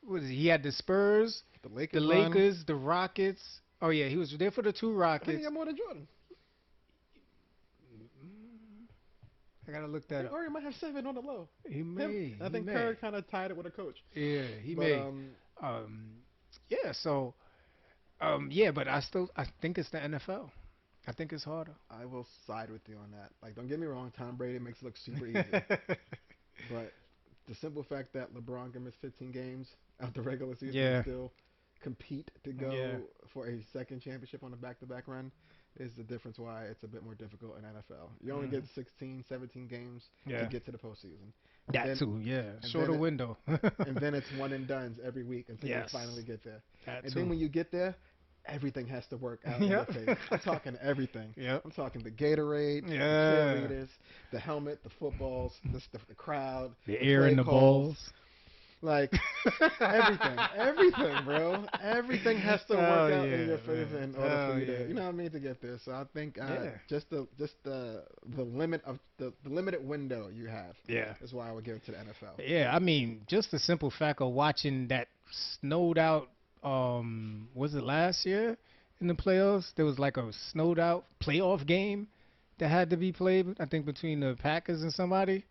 what is he? He had the Spurs, The the Lakers run. Lakers, the Rockets. Oh yeah, he was there for the 2 I think he Rockets. got more than Jordan. I gotta look I that think up. Ori might have 7 on the low. He Him. may. I He think may. Kerr kind of tied it with a coach. Yeah, he But may. Um, yeah. So, yeah, but I think it's the NFL. I think it's harder. I will side with you on that. Like, don't get me wrong, Tom Brady makes it look super easy. But the simple fact that LeBron can miss 15 games out the regular season Yeah. and still compete to go Yeah. for a second championship on a back-to-back run is the difference why it's a bit more difficult in NFL. You only Mhm. get 16, 17 games Yeah. to get to the postseason. That then- too. Yeah. and Shorter then it- window. And then it's one and dones every week until Yes. you finally get there. That And too. then when you get there, everything has to work out in Yep. your favor. I'm talking everything. Yep. I'm talking the Gatorade, Yeah. the cheerleaders, the helmet, the footballs, the crowd, The air play and the calls. balls. Like everything, bro. Everything has to work out in your yeah, favor man. in order Hell for you to, yeah. you know what I mean, to get there. So I think Yeah. just the limit of the limited window you have Yeah. is why I would give it to the NFL. Yeah, I mean, just the simple fact of watching that snowed out, was it last year in the playoffs? There was like a snowed out playoff game that had to be played, I think, between the Packers and somebody.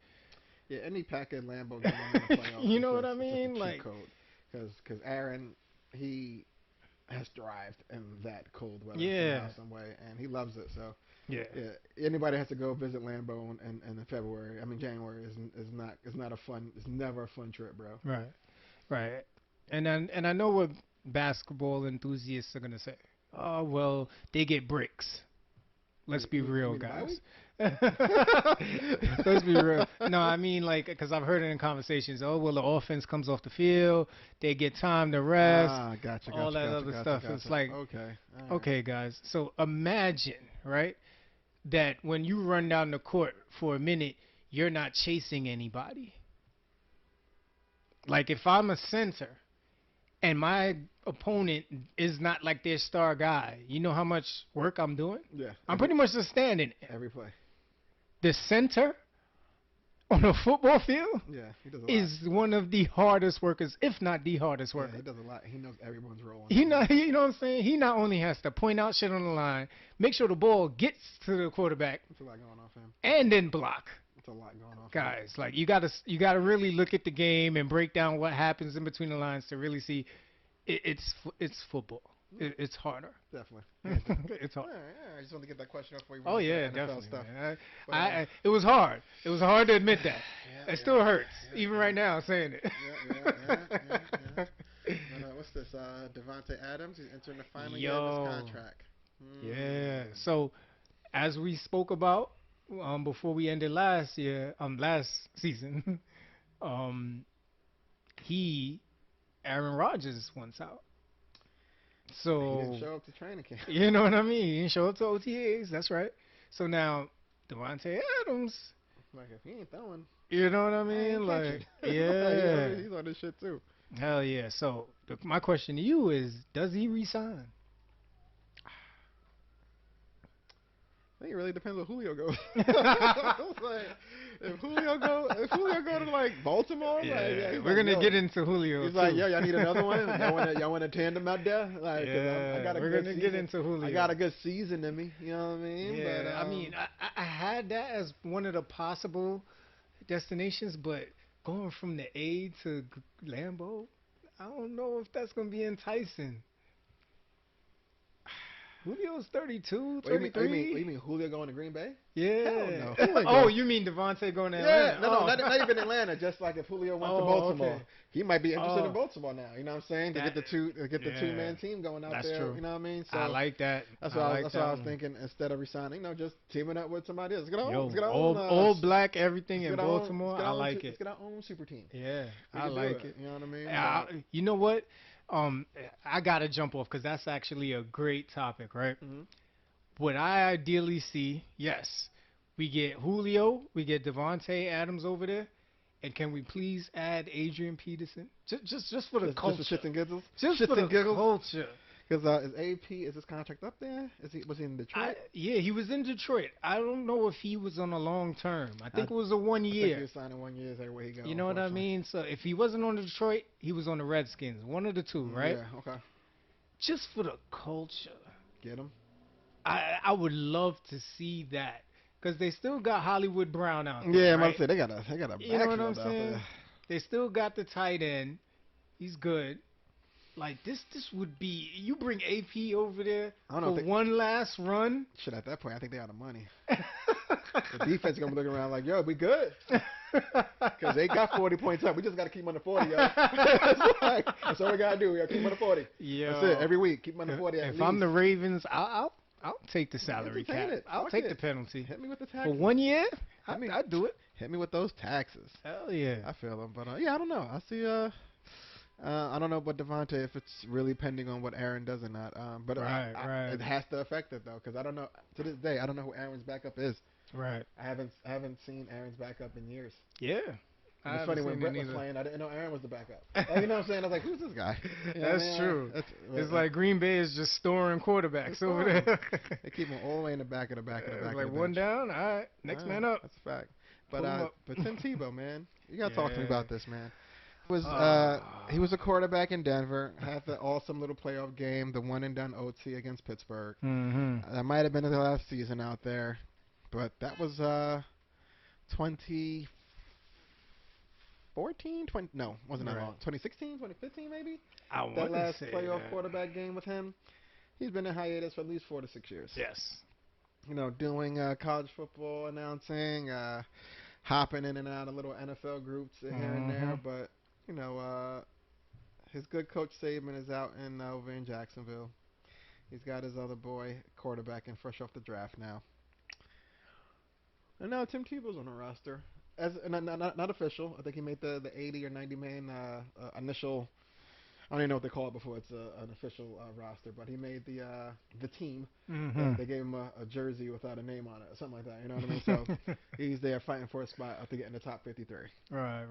Yeah, any Packer Lambo game in the playoffs. You is know what just- I it's just a mean? cheat Like- code. Because Aaron, he has thrived in that cold weather Yeah. somehow, some way, and he loves it. So Yeah. yeah, anybody has to go visit Lambeau in February. I mean January is not a fun. It's never a fun trip, bro. Right. Right. And I know what basketball enthusiasts are gonna say. Oh well, they get bricks. Let's be You real, mean the bye guys. week? Let's be real. No, I mean like because I've heard it in conversations. Oh well, the offense comes off the field. They get time to rest. Ah, gotcha. all that other stuff. It's like, okay, all right. Okay, guys. So imagine, right, that when you run down the court for a minute, you're not chasing anybody. Like if I'm a center and my opponent is not like their star guy, you know how much work I'm doing? Yeah, I'm pretty much just standing. every play. The center on a football field Yeah, he does a lot. is one of the hardest workers, if not the hardest Yeah, worker. he does a lot. He knows everyone's role. on He the not, team. you know what I'm saying? He not only has to point out shit on the line, make sure the ball gets to the quarterback, It's a lot going off him. and then block. It's a lot going off. Guys, like you gotta really look at the game and break down what happens in between the lines to really see it's football. It's harder. Definitely. It's hard. I just want to get that question off before you Oh move to yeah, the NFL definitely. stuff. Man. But, It was hard. It was hard to admit that. Yeah, It still hurts, yeah, even yeah. right now saying it. Yeah. But, what's this? Devante Adams. He's entering the final year of Yo. his contract. Yeah. So, as we spoke about before we ended last season, Aaron Rodgers wants out. He So didn't show up to training camp. you know what I mean. He didn't show up to OTAs. That's right. So now Devante Adams. Like if he ain't throwing, You know what I I mean? ain't Like catching. yeah. He's on this shit too. Hell yeah. So my question to you is, does he resign? I think it really depends on Julio goes. Like, if Julio go to like Baltimore, like, yeah, he's we're like, gonna yo. get into Julio. He's like, too. yo, y'all need another one? Y'all want a tandem out there? Like, 'cause I got a we're good gonna season. get into Julio. I got a good season in me. You know what I mean? Yeah, But, I mean, I had that as one of the possible destinations, but going from the A to Lambeau, I don't know if that's gonna be enticing. Julio's 32, what do you 33. mean Julio going to Green Bay? Hell Yeah. no. Who ain't Oh, going? you mean Devontae going to Yeah, Atlanta? no, Oh. not even Atlanta. Just like if Julio went to Oh, Baltimore, okay. he might be interested in Oh, Baltimore now. You know what I'm saying? To that. get the two Yeah, man team going out that's there. true. You know what I mean? I So like that. that's I what like that's what I that was one. thinking. Instead of resigning, just teaming up with somebody else. Let's Yo, get our own. all black everything Let's in get our own. Baltimore. I like Let's it. get our own super team. Yeah, We I can do like it. it. You know what I mean? But You know what? Um, I gotta jump off because that's actually a great topic, right? mhm. What I ideally see, yes, we get Julio, we get Devante Adams over there, and can we please add Adrian Peterson? Just for the Just for culture, shits and giggles. just for Shits the and giggles. culture. Because is AP is his contract up there? Was he in Detroit? Yeah, he was in Detroit. I don't know if he was on a long term. I I think it was a one I think he year. was signing 1 year everywhere he go. You know what I Unfortunately. mean? So if he wasn't on Detroit, he was on the Redskins. One of the two, right? Yeah. Okay. Just for the culture. Get him. I would love to see that because they still got Hollywood Brown out there, Yeah, I'm about right? to say they got a You know what I'm backfield out saying? there. They still got the tight end. He's good. Like this would be you bring AP over there I don't know for if they one last run. shit at that point. I think they out of money. The defense is gonna be looking around like, yo, we good. Because they got 40 points up. We just got to keep them under 40, yo. That's all we got to do. We got to keep them under 40. That's it. Yo, Every week, keep them under 40 at if least. I'm the Ravens, I'll take the salary Entertain cap. it. I'll Fuck take it. the penalty Hit me with the for taxes. 1 year. Hit me, I'd do it. hit me with those taxes. Hell yeah. I feel them. But, yeah, I don't know. I see, I don't know about Devontae if it's really pending on what Aaron does or not. But Right. it has to affect it, though, because I don't know. To this day, I don't know who Aaron's backup is. Right. I haven't seen Aaron's backup in years. Yeah. And I it's haven't funny when seen Brett it was either. playing, I didn't know Aaron was the backup. Like, you know what I'm saying? I was like, who's this guy? You know what I That's mean? true. That's, It's like Green Bay is just storing quarterbacks It's over fine. there. they keep him all the way in the back of the back of the It's back like of the one bench. down. All right, next man up. That's a fact. Pull him up. But Tim Tebow, man, you gotta talk to me Yeah. about this, man. He was Ah. a quarterback in Denver. Had the awesome little playoff game, the one and done OT against Pittsburgh. Mm-hmm. That might have been his last season out there, but that was 2014, 20 no, wasn't that Right. long. 2016, 2015 maybe. I That want to last say playoff that. quarterback game with him. He's been in hiatus for at least 4 to 6 years. Yes. You know, doing college football announcing, hopping in and out of little NFL groups here and there. Mm-hmm. But you know, his good coach Saban is out over in Jacksonville. He's got his other boy quarterback and fresh off the draft now. And now Tim Tebow's on the roster as not official. I think he made the 80 or 90 man initial. I don't even know what they call it before it's an official roster, but he made the team. Mm-hmm. They gave him a jersey without a name on it, or something like that. You know what I mean? So he's there fighting for a spot to get in the top 53. Right.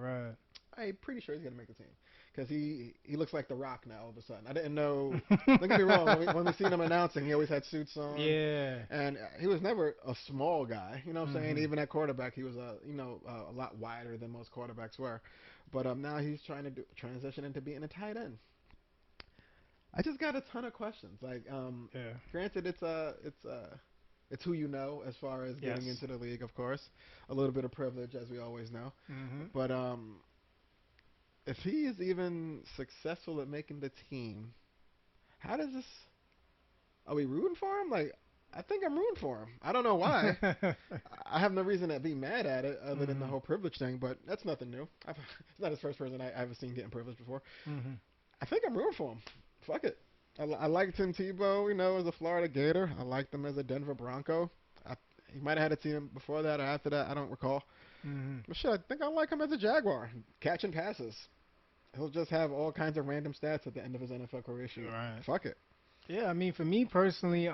I'm pretty sure he's gonna make the team because he looks like The Rock now. All of a sudden, I didn't know. Don't get me wrong. When we seen him announcing, he always had suits on. Yeah. And he was never a small guy. You know what I'm saying? Mhm. Even at quarterback, he was a lot wider than most quarterbacks were. But now he's trying to transition into being a tight end. I just got a ton of questions. Like, Yeah. granted, it's who you know as far as getting Yes. into the league, of course. A little bit of privilege, as we always know. Mm-hmm. But if he is even successful at making the team, how does this? Are we rooting for him? Like, I think I'm rooting for him. I don't know why. I have no reason to be mad at it other than the Mhm. whole privilege thing, but that's nothing new. It's not his first person I've ever seen getting privilege before. Mm-hmm. I think I'm rooting for him. Fuck it. I like Tim Tebow, as a Florida Gator. I liked him as a Denver Bronco. He might have had a team before that or after that. I don't recall. Mm-hmm. But shit, I think I like him as a Jaguar. Catching passes. He'll just have all kinds of random stats at the end of his NFL career sheet. Right. Fuck it. Yeah, I mean, for me personally,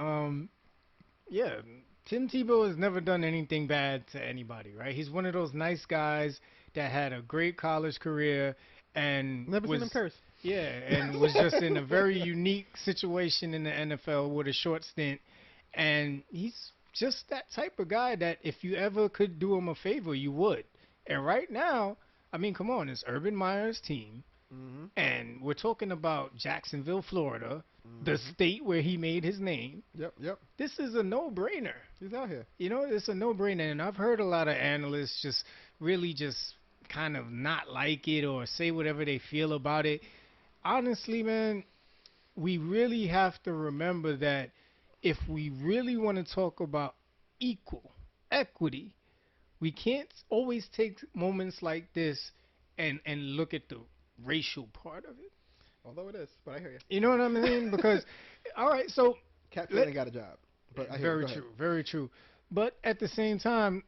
yeah, Tim Tebow has never done anything bad to anybody, right? He's one of those nice guys that had a great college career and Never was, seen him curse. yeah, and was just in a very unique situation in the NFL with a short stint. And he's just that type of guy that if you ever could do him a favor, you would. And right now, I mean, come on, it's Urban Meyer's team. Mm-hmm. And we're talking about Jacksonville, Florida, the Mm-hmm. state where he made his name. Yep. This is a no-brainer. He's out here. It's a no-brainer. And I've heard a lot of analysts just really just kind of not like it or say whatever they feel about it. Honestly, man, we really have to remember that if we really want to talk about equal, equity. We can't always take moments like this and look at the racial part of it. Although it is, but I hear you. You know what I mean? Because, all right, so Cat let, ain't got a job, but I hear you. very Go ahead. true, very true. But at the same time,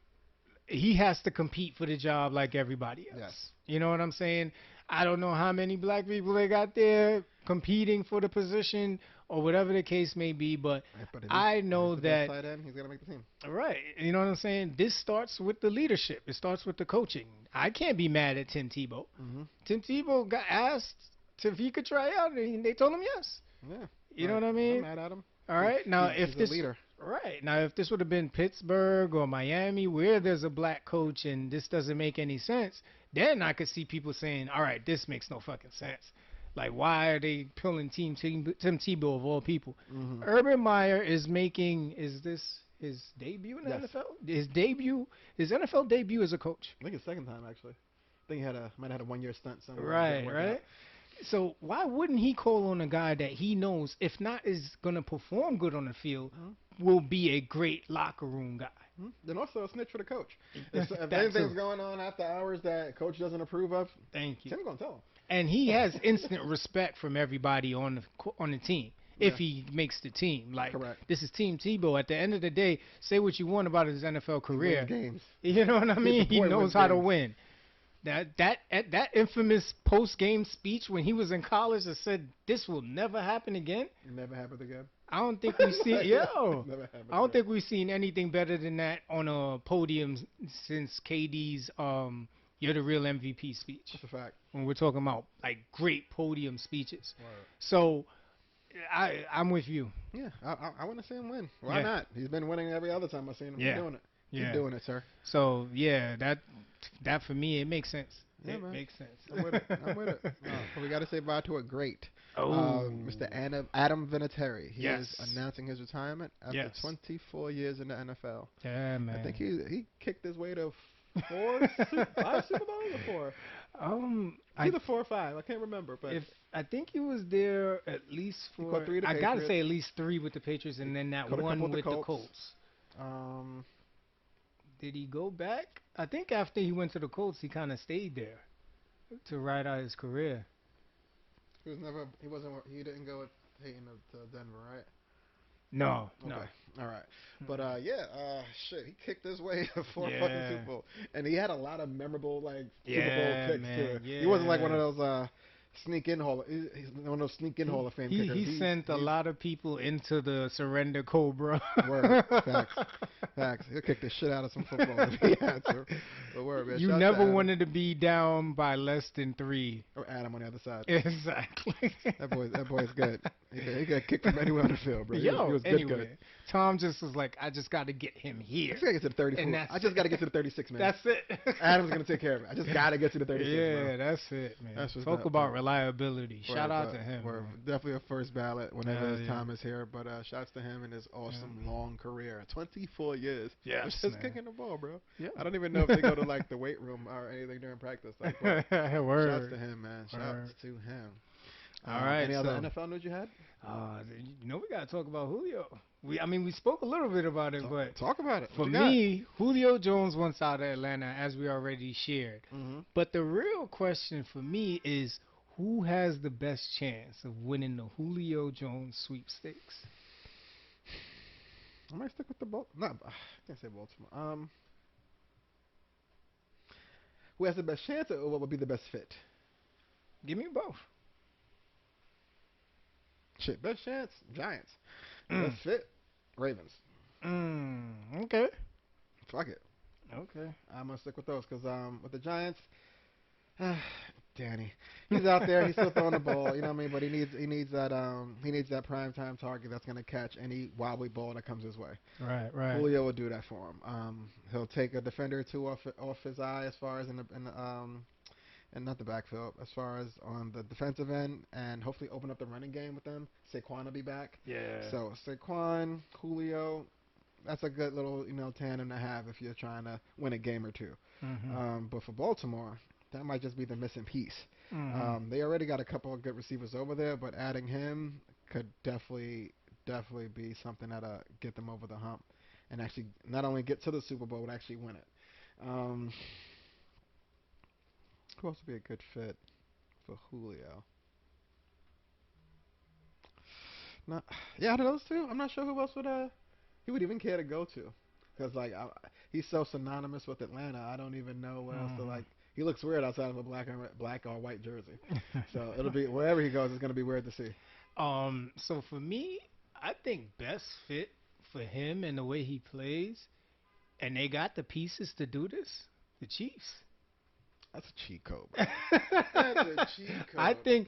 he has to compete for the job like everybody else. Yes. You know what I'm saying? I don't know how many black people they got there competing for the position or whatever the case may be, but Right, but if I he's know the best that, tight end, he's gonna make the team. right, you know what I'm saying? This starts with the leadership. It starts with the coaching. I can't be mad at Tim Tebow. Mm-hmm. Tim Tebow got asked if he could try out, and they told him yes. Yeah. You know Right. what I mean? I'm mad at him. All right. Now, if He's a this leader. right now, if this would have been Pittsburgh or Miami, where there's a black coach and this doesn't make any sense, then I could see people saying, "All right, this makes no fucking sense. Like, why are they pulling Tim Tebow of all people?" Mm-hmm. Urban Meyer is making. Is this his debut in the Yes. NFL? His NFL debut as a coach. I think it's second time actually. I think he might have had a 1 year stunt somewhere. Right. Right. So why wouldn't he call on a guy that he knows, if not is going to perform good on the field, will be a great locker room guy? Mm-hmm. Then also a snitch for the coach. If That anything's too. going on after hours that coach doesn't approve of, Thank you. Tim's gonna tell him. And he has instant respect from everybody on the team if Yeah. he makes the team. Like, Correct. this is Team Tebow. At the end of the day, say what you want about his NFL He career. wins games. You know what I mean? He boy knows wins how to games. win. That infamous post game speech when he was in college that said this will never happen again. Never happened again. I don't think we see Never happened I don't again. think we've seen anything better than that on a podium since KD's "You're the real MVP" speech. That's a fact. When we're talking about like great podium speeches, Word. so I'm with you. Yeah, I want to see him win. Why Yeah. not? He's been winning every other time I've seen him. Yeah. Keep doing it. Yeah. Keep doing it, sir. So yeah, that for me it makes sense. Yeah, It man. makes sense. I'm with it. I'm with it. But we got to say bye to a great, Oh, Mr. Adam Vinatieri. He Yes. is announcing his retirement after Yes. 24 years in the NFL. yeah, man. I think he kicked his way to 5 Super Bowls or 4. Either 4 or 5. I can't remember, but I think he was there at least He for, caught 3 with the I gotta Patriots. say at least 3 with the Patriots, and then that Caught a one couple with with the the Colts. Colts. Did he go back? I think after he went to the Colts, he kind of stayed there to ride out his career. he didn't go with Peyton to Denver, right? No, Okay. no. All right. But shit, he kicked his way to 4 Yeah. fucking Super Bowl, and he had a lot of memorable Super Bowl Yeah, picks man, too. He wasn't like one yeah. of those sneak in he's one of those sneak in Hall of Fame kickers. He sent a lot of people into the surrender cobra. Word. Facts. He'll kick the shit out of some football if he had to. But word, man. You Shout out to never Adam. wanted to be down by less than 3. Or Adam on the other side. Exactly. That boy's good. He got kicked from anywhere on the field, bro. Yo, he was good. anyway, Tom just was like, I just got to get him I here. just gotta get to the 34. And that's I just gotta get to the 36, man. That's it. Adam's gonna take care of it. I just gotta get to the 36, Yeah, bro. that's it, man. That's what's Talk up, about bro. reliability. Shout out to him. We're man. definitely a first ballot whenever Hell his yeah. time is here. But shouts to him and his awesome long career, 24 years. Yes, just man. kicking the ball, bro. Yeah. I don't even know if they go to like the weight room or anything during practice. Like, but shouts Word. to him, man. Shouts Word. to him. All right, Any other so- NFL news you had? We gotta talk about Julio. We spoke a little bit about it, but Talk about it. for me, Julio Jones wants out of Atlanta, as we already shared. Mm-hmm. But the real question for me is, who has the best chance of winning the Julio Jones sweepstakes? I might stick with the Baltimore. No, I can't say Baltimore. Who has the best chance, or what would be the best fit? Give me both. Shit, best chance, Giants. Mm. Best fit, Ravens. Okay. Fuck it. Okay. I'm gonna stick with those because with the Giants, Danny, he's out there, he's still throwing the ball, you know what I mean? But he needs that prime time target that's gonna catch any wobbly ball that comes his way. Right. Julio will do that for him. He'll take a defender or two off his eye as far as in the and not the backfield, as far as on the defensive end, and hopefully open up the running game with them. Saquon will be back. Yeah. So Saquon, Julio, that's a good little tandem to have if you're trying to win a game or two. Mm-hmm. But for Baltimore, that might just be the missing piece. Mm-hmm. They already got a couple of good receivers over there, but adding him could definitely be something that'll get them over the hump and actually not only get to the Super Bowl, but actually win it. Who else would be a good fit for Julio? Not, yeah, out of those two, I'm not sure who else would he would even care to go to, because like he's so synonymous with Atlanta. I don't even know where else to like. He looks weird outside of a black or white jersey. So it'll be wherever he goes. It's gonna be weird to see. So for me, I think best fit for him and the way he plays, and they got the pieces to do this. The Chiefs. That's a cheat code, bro. That's a cheat code. I think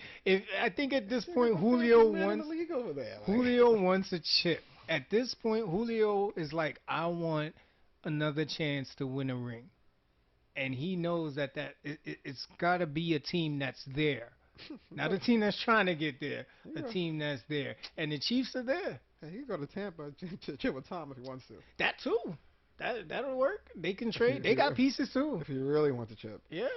at this They're point the Julio man in wants the league over there. Like. Julio wants a chip. At this point Julio is like, I want another chance to win a ring, and he knows it's got to be a team that's there, not a team that's trying to get there, a team that's there, and the Chiefs are there. Hey, he can go to Tampa to chill with Tom if he wants to. That too. That'll work. They can trade. They got pieces too. If he really wants a chip. Yeah,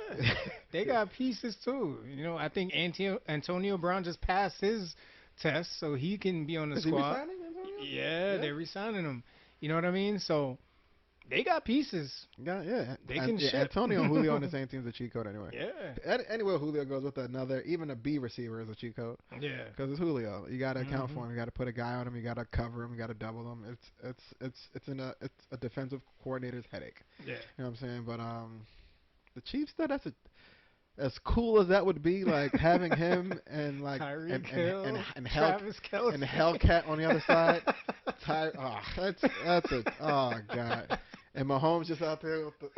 they got pieces too. You know, I think Antonio Brown just passed his test, so he can be on the Is squad. he resigning, Antonio? Yeah, they're resigning him. You know what I mean? So they got pieces. Yeah. They can ship. Antonio and Julio on the same team's a cheat code anyway. Yeah. Anywhere Julio goes with another, even a B receiver is a cheat code. Yeah. Because it's Julio. You got to account for him. You got to put a guy on him. You got to cover him. You got to double him. It's a defensive coordinator's headache. Yeah. You know what I'm saying? But the Chiefs, that's as cool as that would be, like having him and like Kyrie and Travis Kelce and Hellcat on the other side. That's oh god. And Mahomes just out there with the.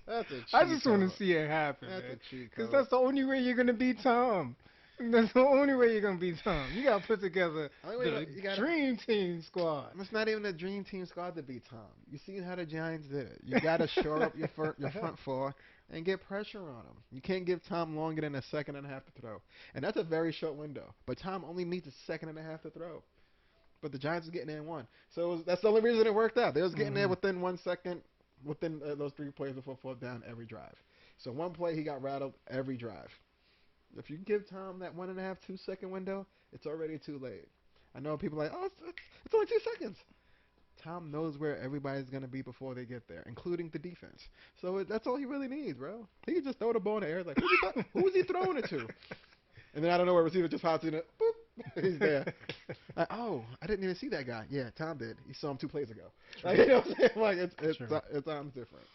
That's a cheat I just want code. to see it happen, That's man. a cheat Because code. that's the only way you're gonna beat Tom. That's the only way you're gonna beat Tom. You gotta put together You gotta, dream team squad. it's not even a dream team squad to beat Tom. You see how the Giants did it. You gotta shore up your front four and get pressure on him. You can't give Tom longer than a second and a half to throw, and that's a very short window. But Tom only needs a second and a half to throw. But the Giants was getting there in one, so that's the only reason it worked out. They was getting there within 1 second, within those 3 plays before fourth down every drive. So one play he got rattled every drive. If you give Tom that 1.5, 2 second window, it's already too late. I know people are like, oh, it's only 2 seconds. Tom knows where everybody's going to be before they get there, including the defense. So that's all he really needs, bro. He can just throw the ball in the air. Like, who was he throwing it to? And then I don't know where receiver just hops in it. Boop. He's there. Like, oh, I didn't even see that guy. Yeah, Tom did. He saw him 2 plays ago. Like, you know what I'm saying? Like, it's Tom's different.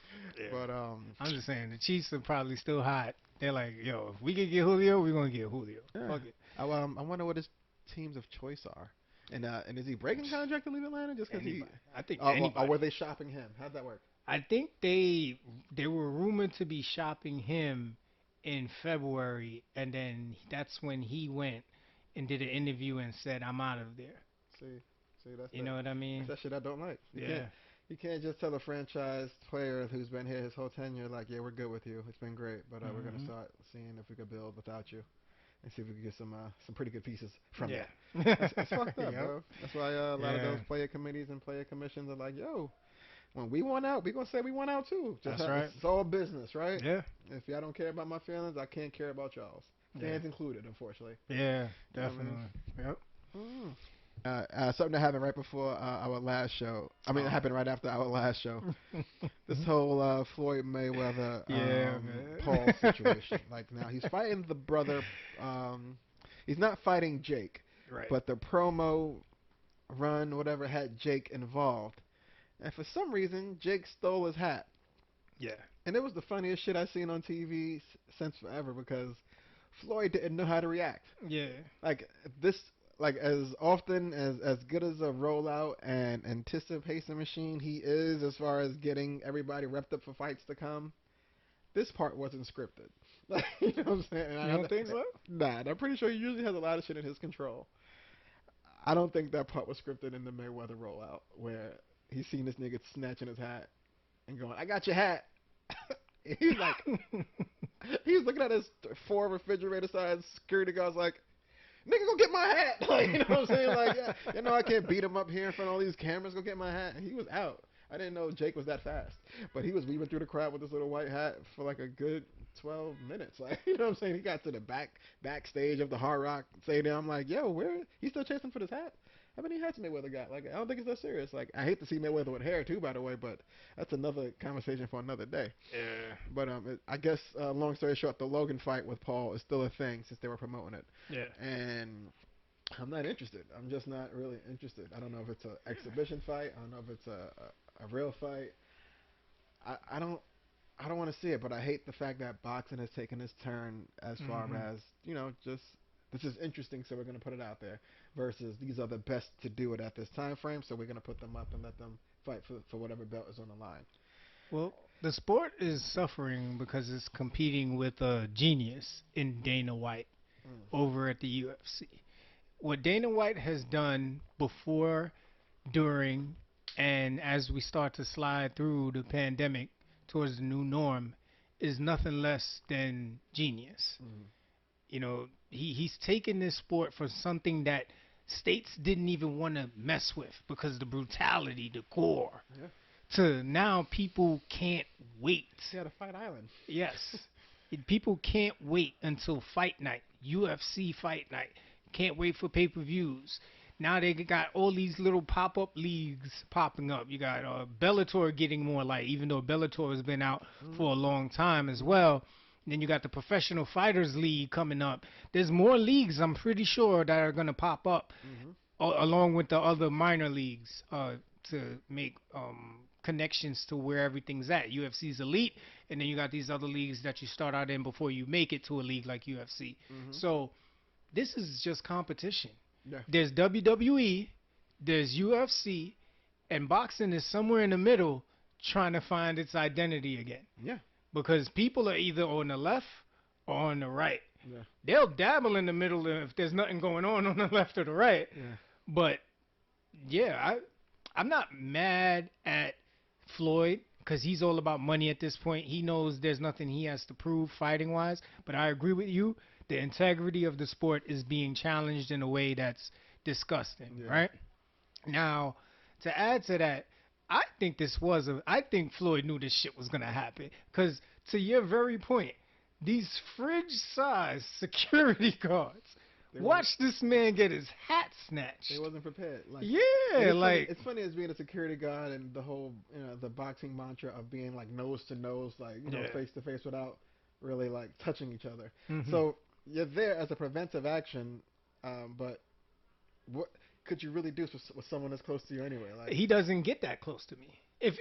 Yeah. But I'm just saying, the Chiefs are probably still hot. They're like, yo, if we can get Julio, we're going to get Julio. yeah. Fuck it. I wonder what his teams of choice are. And is he breaking contract to leave Atlanta just because he? I think Or were they shopping him? How'd that work? I think they were rumored to be shopping him in February, and then that's when he went and did an interview and said, I'm out of there. See, that's You know what I mean? that's that shit I don't like. Yeah. You can't just tell a franchise player who's been here his whole tenure, like, yeah, we're good with you. It's been great, but we're gonna start seeing if we could build without you, and see if we can get some pretty good pieces from Yeah. that. It's fucked up, Yep. bro. That's why a lot of those player committees and player commissions are like, yo, when we want out, we gonna say we want out too. That's right. It's all business, right? Yeah. If y'all don't care about my feelings, I can't care about y'all's. Fans included, unfortunately. Yeah, You know what I definitely. mean? Yep. Something that happened right before our last show. I mean, it happened right after our last show. This whole Floyd Mayweather man. Paul situation. Like, now he's fighting the brother. He's not fighting Jake, Right. but the promo run, whatever, had Jake involved. And for some reason, Jake stole his hat. Yeah. And it was the funniest shit I've seen on TV since forever, because Floyd didn't know how to react. Yeah. Like this, like as often as good as a rollout and anticipation machine he is as far as getting everybody repped up for fights to come, this part wasn't scripted. Like, you know what I'm saying? You don't think so? Nah, and I'm pretty sure he usually has a lot of shit in his control. I don't think that part was scripted in the Mayweather rollout where he's seen this nigga snatching his hat and going, "I got your hat." He's like, he was looking at his 4 refrigerator size security guards like, "Nigga, go get my hat." Like, you know what I'm saying? Like, yeah, you know, I can't beat him up here in front of all these cameras. Go get my hat. And he was out. I didn't know Jake was that fast, but he was weaving through the crowd with this little white hat for like a good 12 minutes. Like, you know what I'm saying? He got to the backstage of the Hard Rock Stadium. I'm like, yo, where? He's still chasing for this hat? How many hats Mayweather got? Like, I don't think it's that serious. Like, I hate to see Mayweather with hair too, by the way, but that's another conversation for another day. Yeah. But I guess long story short, the Logan fight with Paul is still a thing since they were promoting it, Yeah. and I'm not interested. I'm just not really interested. I don't know if it's an exhibition fight. I don't know if it's a real fight. I don't want to see it, but I hate the fact that boxing has taken its turn as far Hmm. as just this is interesting, so we're going to put it out there. Versus these are the best to do it at this time frame, so we're going to put them up and let them fight for whatever belt is on the line. Well, the sport is suffering because it's competing with a genius in Dana White Mm. over at the UFC. What Dana White has done before, during, and as we start to slide through the pandemic towards the new norm is nothing less than genius. Mm. He's taken this sport for something that states didn't even want to mess with because of the brutality, the gore, Yeah, to now people can't wait. he had a fight island. Yes. People can't wait until fight night, UFC fight night. Can't wait for pay per views. Now they got all these little pop up leagues popping up. You got Bellator getting more light, even though Bellator has been out Mm. for a long time as Mm. well. Then you got the Professional Fighters League coming up. There's more leagues, I'm pretty sure, that are going to pop up Mm-hmm. along with the other minor leagues to make connections to where everything's at. UFC's elite, and then you got these other leagues that you start out in before you make it to a league like UFC. Mm-hmm. So this is just competition. Yeah. There's WWE, there's UFC, and boxing is somewhere in the middle trying to find its identity again. Yeah. Because people are either on the left or on the right. Yeah. They'll dabble in the middle if there's nothing going on the left or the right. Yeah. But yeah, I'm not mad at Floyd because he's all about money at this point. He knows there's nothing he has to prove fighting wise. But I agree with you. The integrity of the sport is being challenged in a way that's disgusting, Yeah. right? Now, to add to that, I think Floyd knew this shit was gonna happen. Cause to your very point, these fridge-sized security guards. They wasn't. Watch this man get his hat They snatched. wasn't prepared. Like. Yeah, like It's funny as being a security guard and the whole, the boxing mantra of being like nose to nose, like yeah. face to face without really like touching each other. Hmm. So you're there as a preventive action, but what could you really do with someone that's close to you anyway? Like, He doesn't get that close to me. If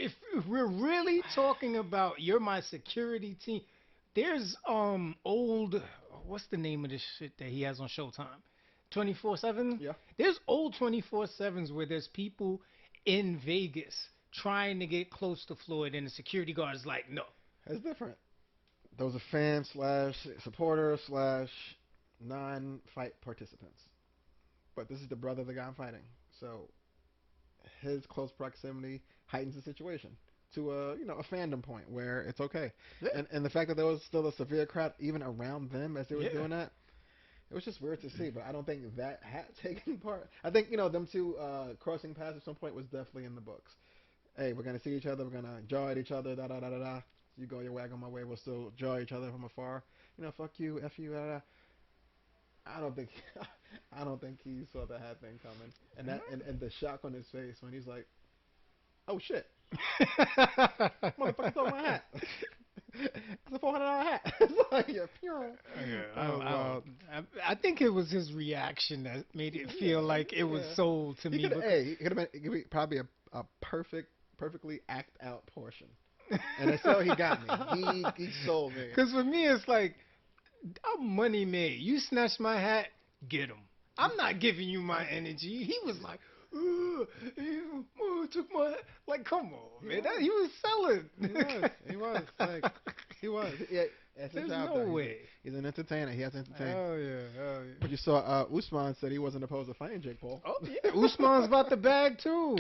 we're really talking about you're my security team, there's old what's the name of this shit that he has on Showtime? 24/7. yeah, There's old 24/7s where there's people in Vegas trying to get close to Floyd and the security guard is like, no. it's different. Those are fans slash supporters slash non-fight participants. But this is the brother of the guy I'm fighting, so his close proximity heightens the situation to a fandom point where it's okay. Yeah. And the fact that there was still a severe crowd even around them as they were Yeah. doing that, it was just weird to see. But I don't think that had taken part. I think them two crossing paths at some point was definitely in the books. Hey, we're gonna see each other. We're gonna jaw at each other. Da da da da da. You go your way, I go my way. We'll still jaw each other from afar. Fuck you, f you, da da. I don't think I don't think he saw the hat thing coming, and and the shock on his face when he's like, "Oh shit, motherfucker stole my hat." It's a $400 hat. It's like, yeah, pure. Yeah, Oh, wow. I think it was his reaction that made it feel like it was Yeah. sold to He me. could have. Hey, he could have been. It could be probably a perfectly act out portion, and that's how he got me. He sold me. Because for me, it's like, I'm money made. You snatched my hat, get him. I'm not giving you my energy. He was like, took my hat. Like, come on, man. He was selling. He was. Like, he was. Yeah, that's his There's job, no though. way. He's an entertainer. He has to entertain. Oh, yeah. But you saw Usman said he wasn't opposed to fighting Jake Paul. Oh, yeah. Usman's about the bag, too.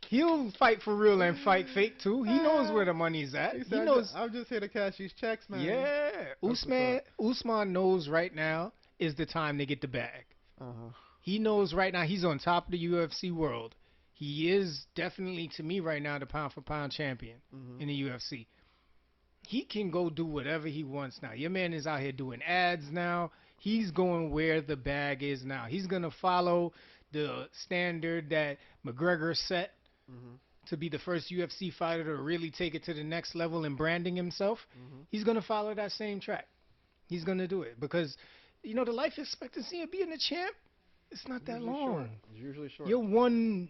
He'll fight for real and fight fake, too. He knows where the money's at. He He said, knows. I'm just here to cash these checks, man. Yeah. That's what's Usman knows right now is the time to get the bag. Uh-huh. He knows right now he's on top of the UFC world. He is definitely, to me right now, the pound for pound champion Mm-hmm. in the UFC. He can go do whatever he wants now. Your man is out here doing ads now. He's going where the bag is now. He's going to follow the standard that McGregor set Mhm. to be the first UFC fighter to really take it to the next level in branding himself, Mhm. he's gonna follow that same track. He's gonna do it because, the life expectancy of being a champ, it's not that Usually short. long. It's usually short. You're one,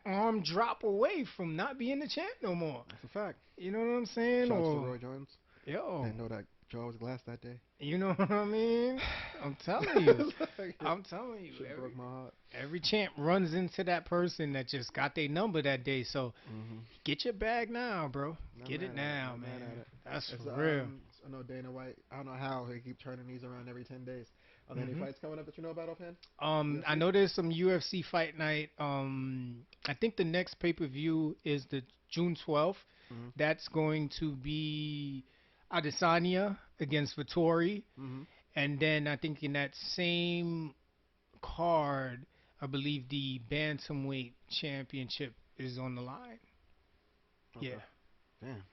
arm drop away from not being the champ no more. That's a fact. You know what I'm saying? Shouts to Or Roy Jones. yo, Didn't know that jaw was glass that day. you know what I mean? I'm telling you. Like, I'm telling you. shit broke my heart. Every champ runs into that person that just got their number that day. So Mhm. get your bag now, bro. Not Get it mad at it. now, Not man. mad at it. That's It's, for real. I know Dana White. I don't know how he keep turning these around every 10 days. Are there any hmm fights coming up that you know about offhand? I UFC? know there's some UFC fight night. I think the next pay per view is the June 12th. Mhm. That's going to be Adesanya against Vittori, Mhm. and then I think in that same card, I believe the bantamweight championship is on the line. Yeah. Okay. Damn.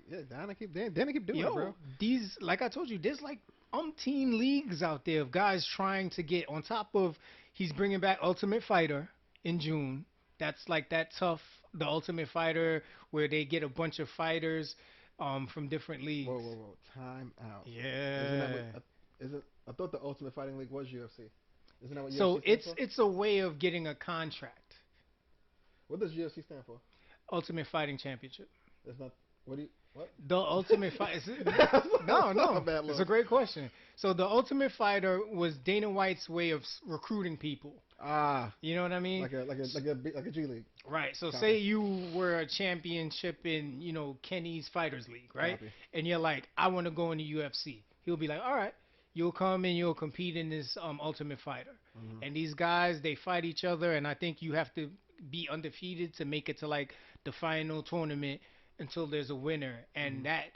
Yeah. Dana keep doing it, Yo, bro. these, like I told you, there's like umpteen leagues out there of guys trying to get on top of. He's bringing back Ultimate Fighter in June. That's like that tough, the Ultimate Fighter, where they get a bunch of fighters from different Whoa, leagues. whoa, whoa. Time out. Isn't that what? Yeah. Isn't I thought the Ultimate Fighting League was UFC. Isn't that what So UFC stands it's for? it's a way of getting a contract. What does UFC stand for? Ultimate Fighting Championship. It's not. What do you? What? The Ultimate Fighter. No, That's a no. bad It's a look. great question. So the Ultimate Fighter was Dana White's way of recruiting people. Ah, You know what I mean? like a G League. Right. So Copy. say you were a championship in, Kenny's Fighters League, right? Copy. And you're like, I want to go in the UFC. He'll be like, all right, you'll come and you'll compete in this Ultimate Fighter. Mhm. And these guys, they fight each other, and I think you have to be undefeated to make it to like the final tournament until there's a winner. And Mhm. that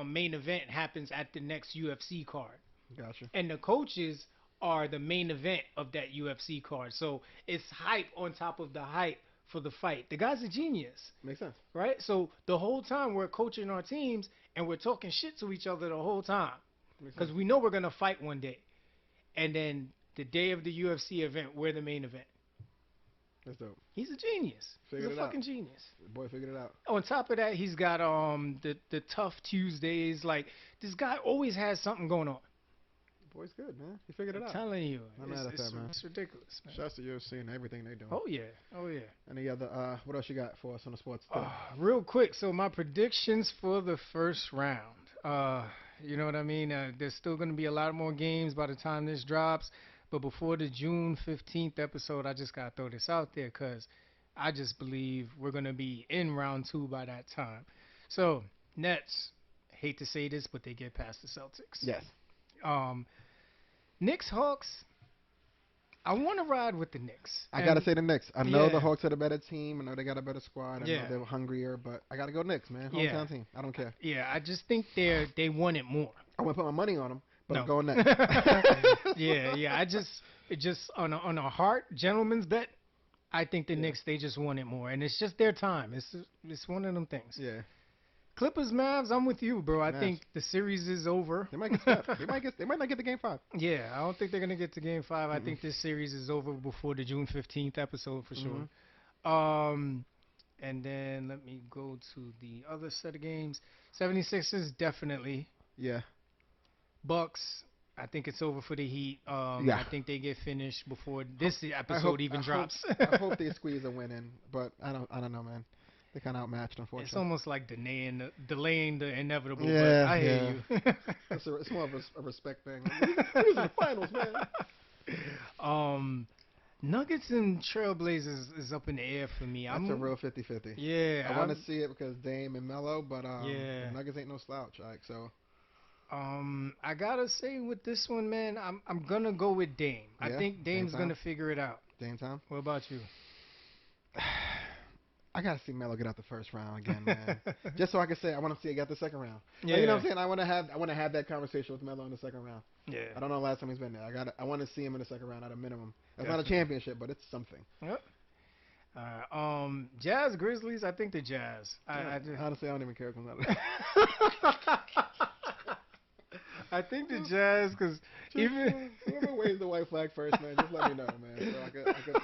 main event happens at the next UFC card. Gotcha. And the coaches are the main event of that UFC card. So it's hype on top of the hype for the fight. The guy's a genius, Makes sense. right? So the whole time we're coaching our teams and we're talking shit to each other the whole time Makes because sense. we know we're gonna fight one day. And then the day of the UFC event, we're the main event. That's dope. He's a genius. He's Figured a it out. fucking genius. Boy, figured it out. On top of that, he's got the tough Tuesdays. Like this guy always has something going on. Boy's good, man. He figured it I'm out. telling you, Not mad at that, man. it's ridiculous, man. Shouts to UFC and everything they doing. Oh yeah, oh yeah. Any other? What else you got for us on the sports? Tip? Real quick, so my predictions for the first round. You know what I mean? There's still going to be a lot more games by the time this drops, but before the June 15th episode, I just got to throw this out there because I just believe we're going to be in round two by that time. So, Nets, hate to say this, but they get past the Celtics. Yes. Um, Knicks, Hawks, I want to ride with the Knicks. I gotta say the Knicks. I know the yeah. Hawks are the better team. I know they got a better squad. I know Yeah. they were hungrier, but I gotta go Knicks, man. Hometown Yeah. team. I don't care. Yeah, I just think they want it more. I want to put my money on them, but I'm No. going Nets. Yeah. It just on a heart gentleman's bet. I think the Yeah. Knicks they just want it more, and it's just their time. It's one of them things. Yeah. Clippers, Mavs, I'm with you, bro. I Mavs. think the series is over. They might get swept. They might not get the game 5. Yeah, I don't think they're gonna get to Game 5. I Mm-mm. think this series is over before the June 15th episode for sure. Mhm. And then let me go to the other set of games. 76ers definitely. Yeah. Bucks, I think it's over for the Heat. Yeah. I think they get finished before this I episode even drops. I hope they squeeze a win in, but I don't know, man. They kind of outmatched, It's unfortunately. almost like delaying the inevitable. Yeah, but I hear you. It's more of a respect thing. Who's in the finals, man? Nuggets and Trailblazers is up in the air for me. That's a real 50-50. Yeah. I want to see it because Dame and Melo, but Yeah. the Nuggets ain't no slouch, like so. I gotta say with this one, man, I'm gonna go with Dame. I Yeah? think Dame Dame's time? gonna figure it out. Dame time. What about you? I gotta see Melo get out the first round again, man. Just so I can say I want to see it get the second round. Like, Yeah. you know what I'm saying? I want to have that conversation with Melo in the second round. Yeah. I don't know the last time he's been there. I want to see him in the second round at a minimum. That's not a Definitely. championship, but it's something. Yep. Jazz Grizzlies. I think the Jazz. I just. Honestly, I don't even care who comes out of it. I think the Jazz, because Just even whoever waves the white flag first, man, just let me know, man. So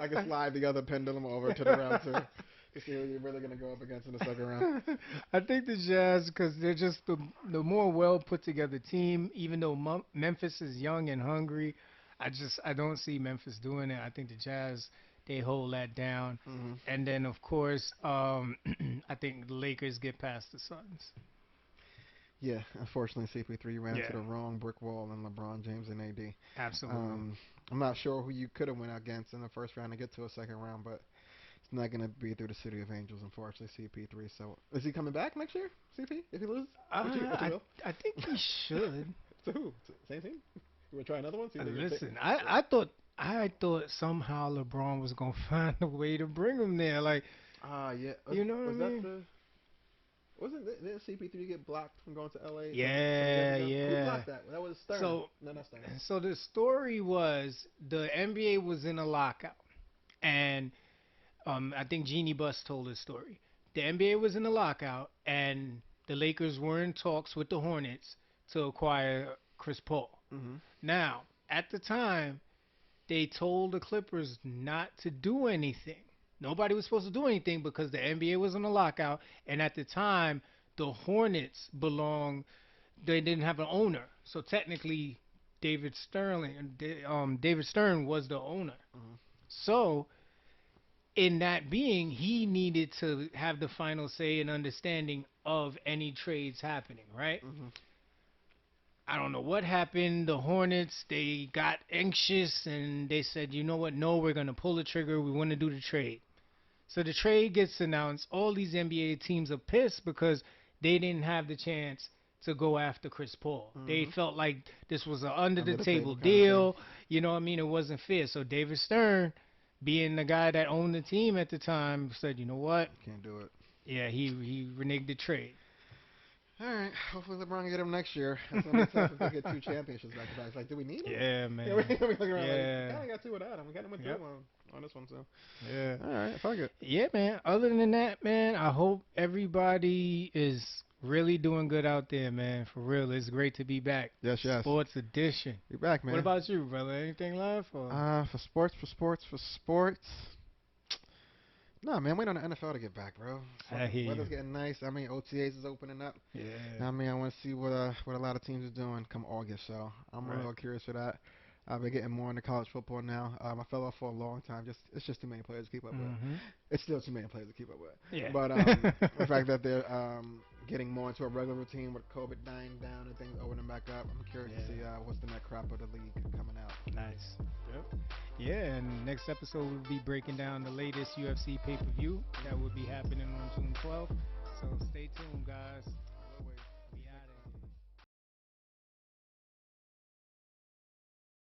I can slide the other pendulum over to the round two to see who you're really gonna go up against in the second round. I think the Jazz, because they're just the more well put together team. Even though Memphis is young and hungry, I don't see Memphis doing it. I think the Jazz, they hold that down, Hmm. and then of course I think the Lakers get past the Suns. Yeah, unfortunately, CP3 ran into Yeah, the wrong brick wall in LeBron James and AD. absolutely. Um, I'm not sure who you could have went against in the first round to get to a second round, but it's not gonna be through the City of Angels, unfortunately. CP3. So is he coming back next year? CP if he loses, which he I will. I think he should. To who? Same team? You want to try another one? See if they can take. Listen, I thought somehow LeBron was gonna find a way to bring him there. Like, Ah, yeah. you know what I Was that mean? the? Wasn't didn't CP3 get blocked from going to LA some years Yeah, ago? Who yeah. blocked that? That was Stern. So, No, not Stern. so the story was the NBA was in a lockout, and I think Jeannie Buss told this story. The NBA was in a lockout, and the Lakers were in talks with the Hornets to acquire Chris Paul. Mm-hmm. Now, at the time, they told the Clippers not to do anything. Nobody was supposed to do anything because the NBA was on a lockout, and at the time, the Hornets belonged. They didn't have an owner, so technically, David Stern was the owner. Mm-hmm. So, in that being, he needed to have the final say and understanding of any trades happening, right? Mm-hmm. I don't know what happened. The Hornets, they got anxious and they said, you know what? No, we're going to pull the trigger. We want to do the trade. So the trade gets announced. All these NBA teams are pissed because they didn't have the chance to go after Chris Paul. They Mm-hmm. felt like this was an under the Under the table table kind of thing. deal. You know what I mean? It wasn't fair. So David Stern, being the guy that owned the team at the time, said, you know what? Can't do it. Yeah, he reneged the trade. All right. Hopefully LeBron can get him next year. It's gonna be tough if they get two championships back to back. It's like, do we need him? Yeah, Yeah, we're man. looking around like we Yeah. kind of got two without him. We kind of went through Yep. on this one too. Yeah. All right. Fuck it. Yeah, man. Other than that, man, I hope everybody is really doing good out there, man. For real, it's great to be back. Yes. Yes. Sports edition. You're back, What man. about you, brother? Anything left? Or? For sports. No, man, wait on the NFL to get back, bro. I hear Weather's you. getting nice. I mean, OTAs is opening up. Yeah. I mean, I want to see what a lot of teams are doing come August. So I'm Right. real curious for that. I've been getting more into college football now. I fell off for a long time. It's just too many players to keep up with. Mhm. It's still too many players to keep up with. Yeah. But the fact that they're getting more into a regular routine with COVID dying down and things opening back up, I'm curious to see Yeah. what's the next crop of the league coming out. Nice. Yep. Yeah, and next episode we'll be breaking down the latest UFC pay-per-view that will be happening on June 12th. So stay tuned, guys.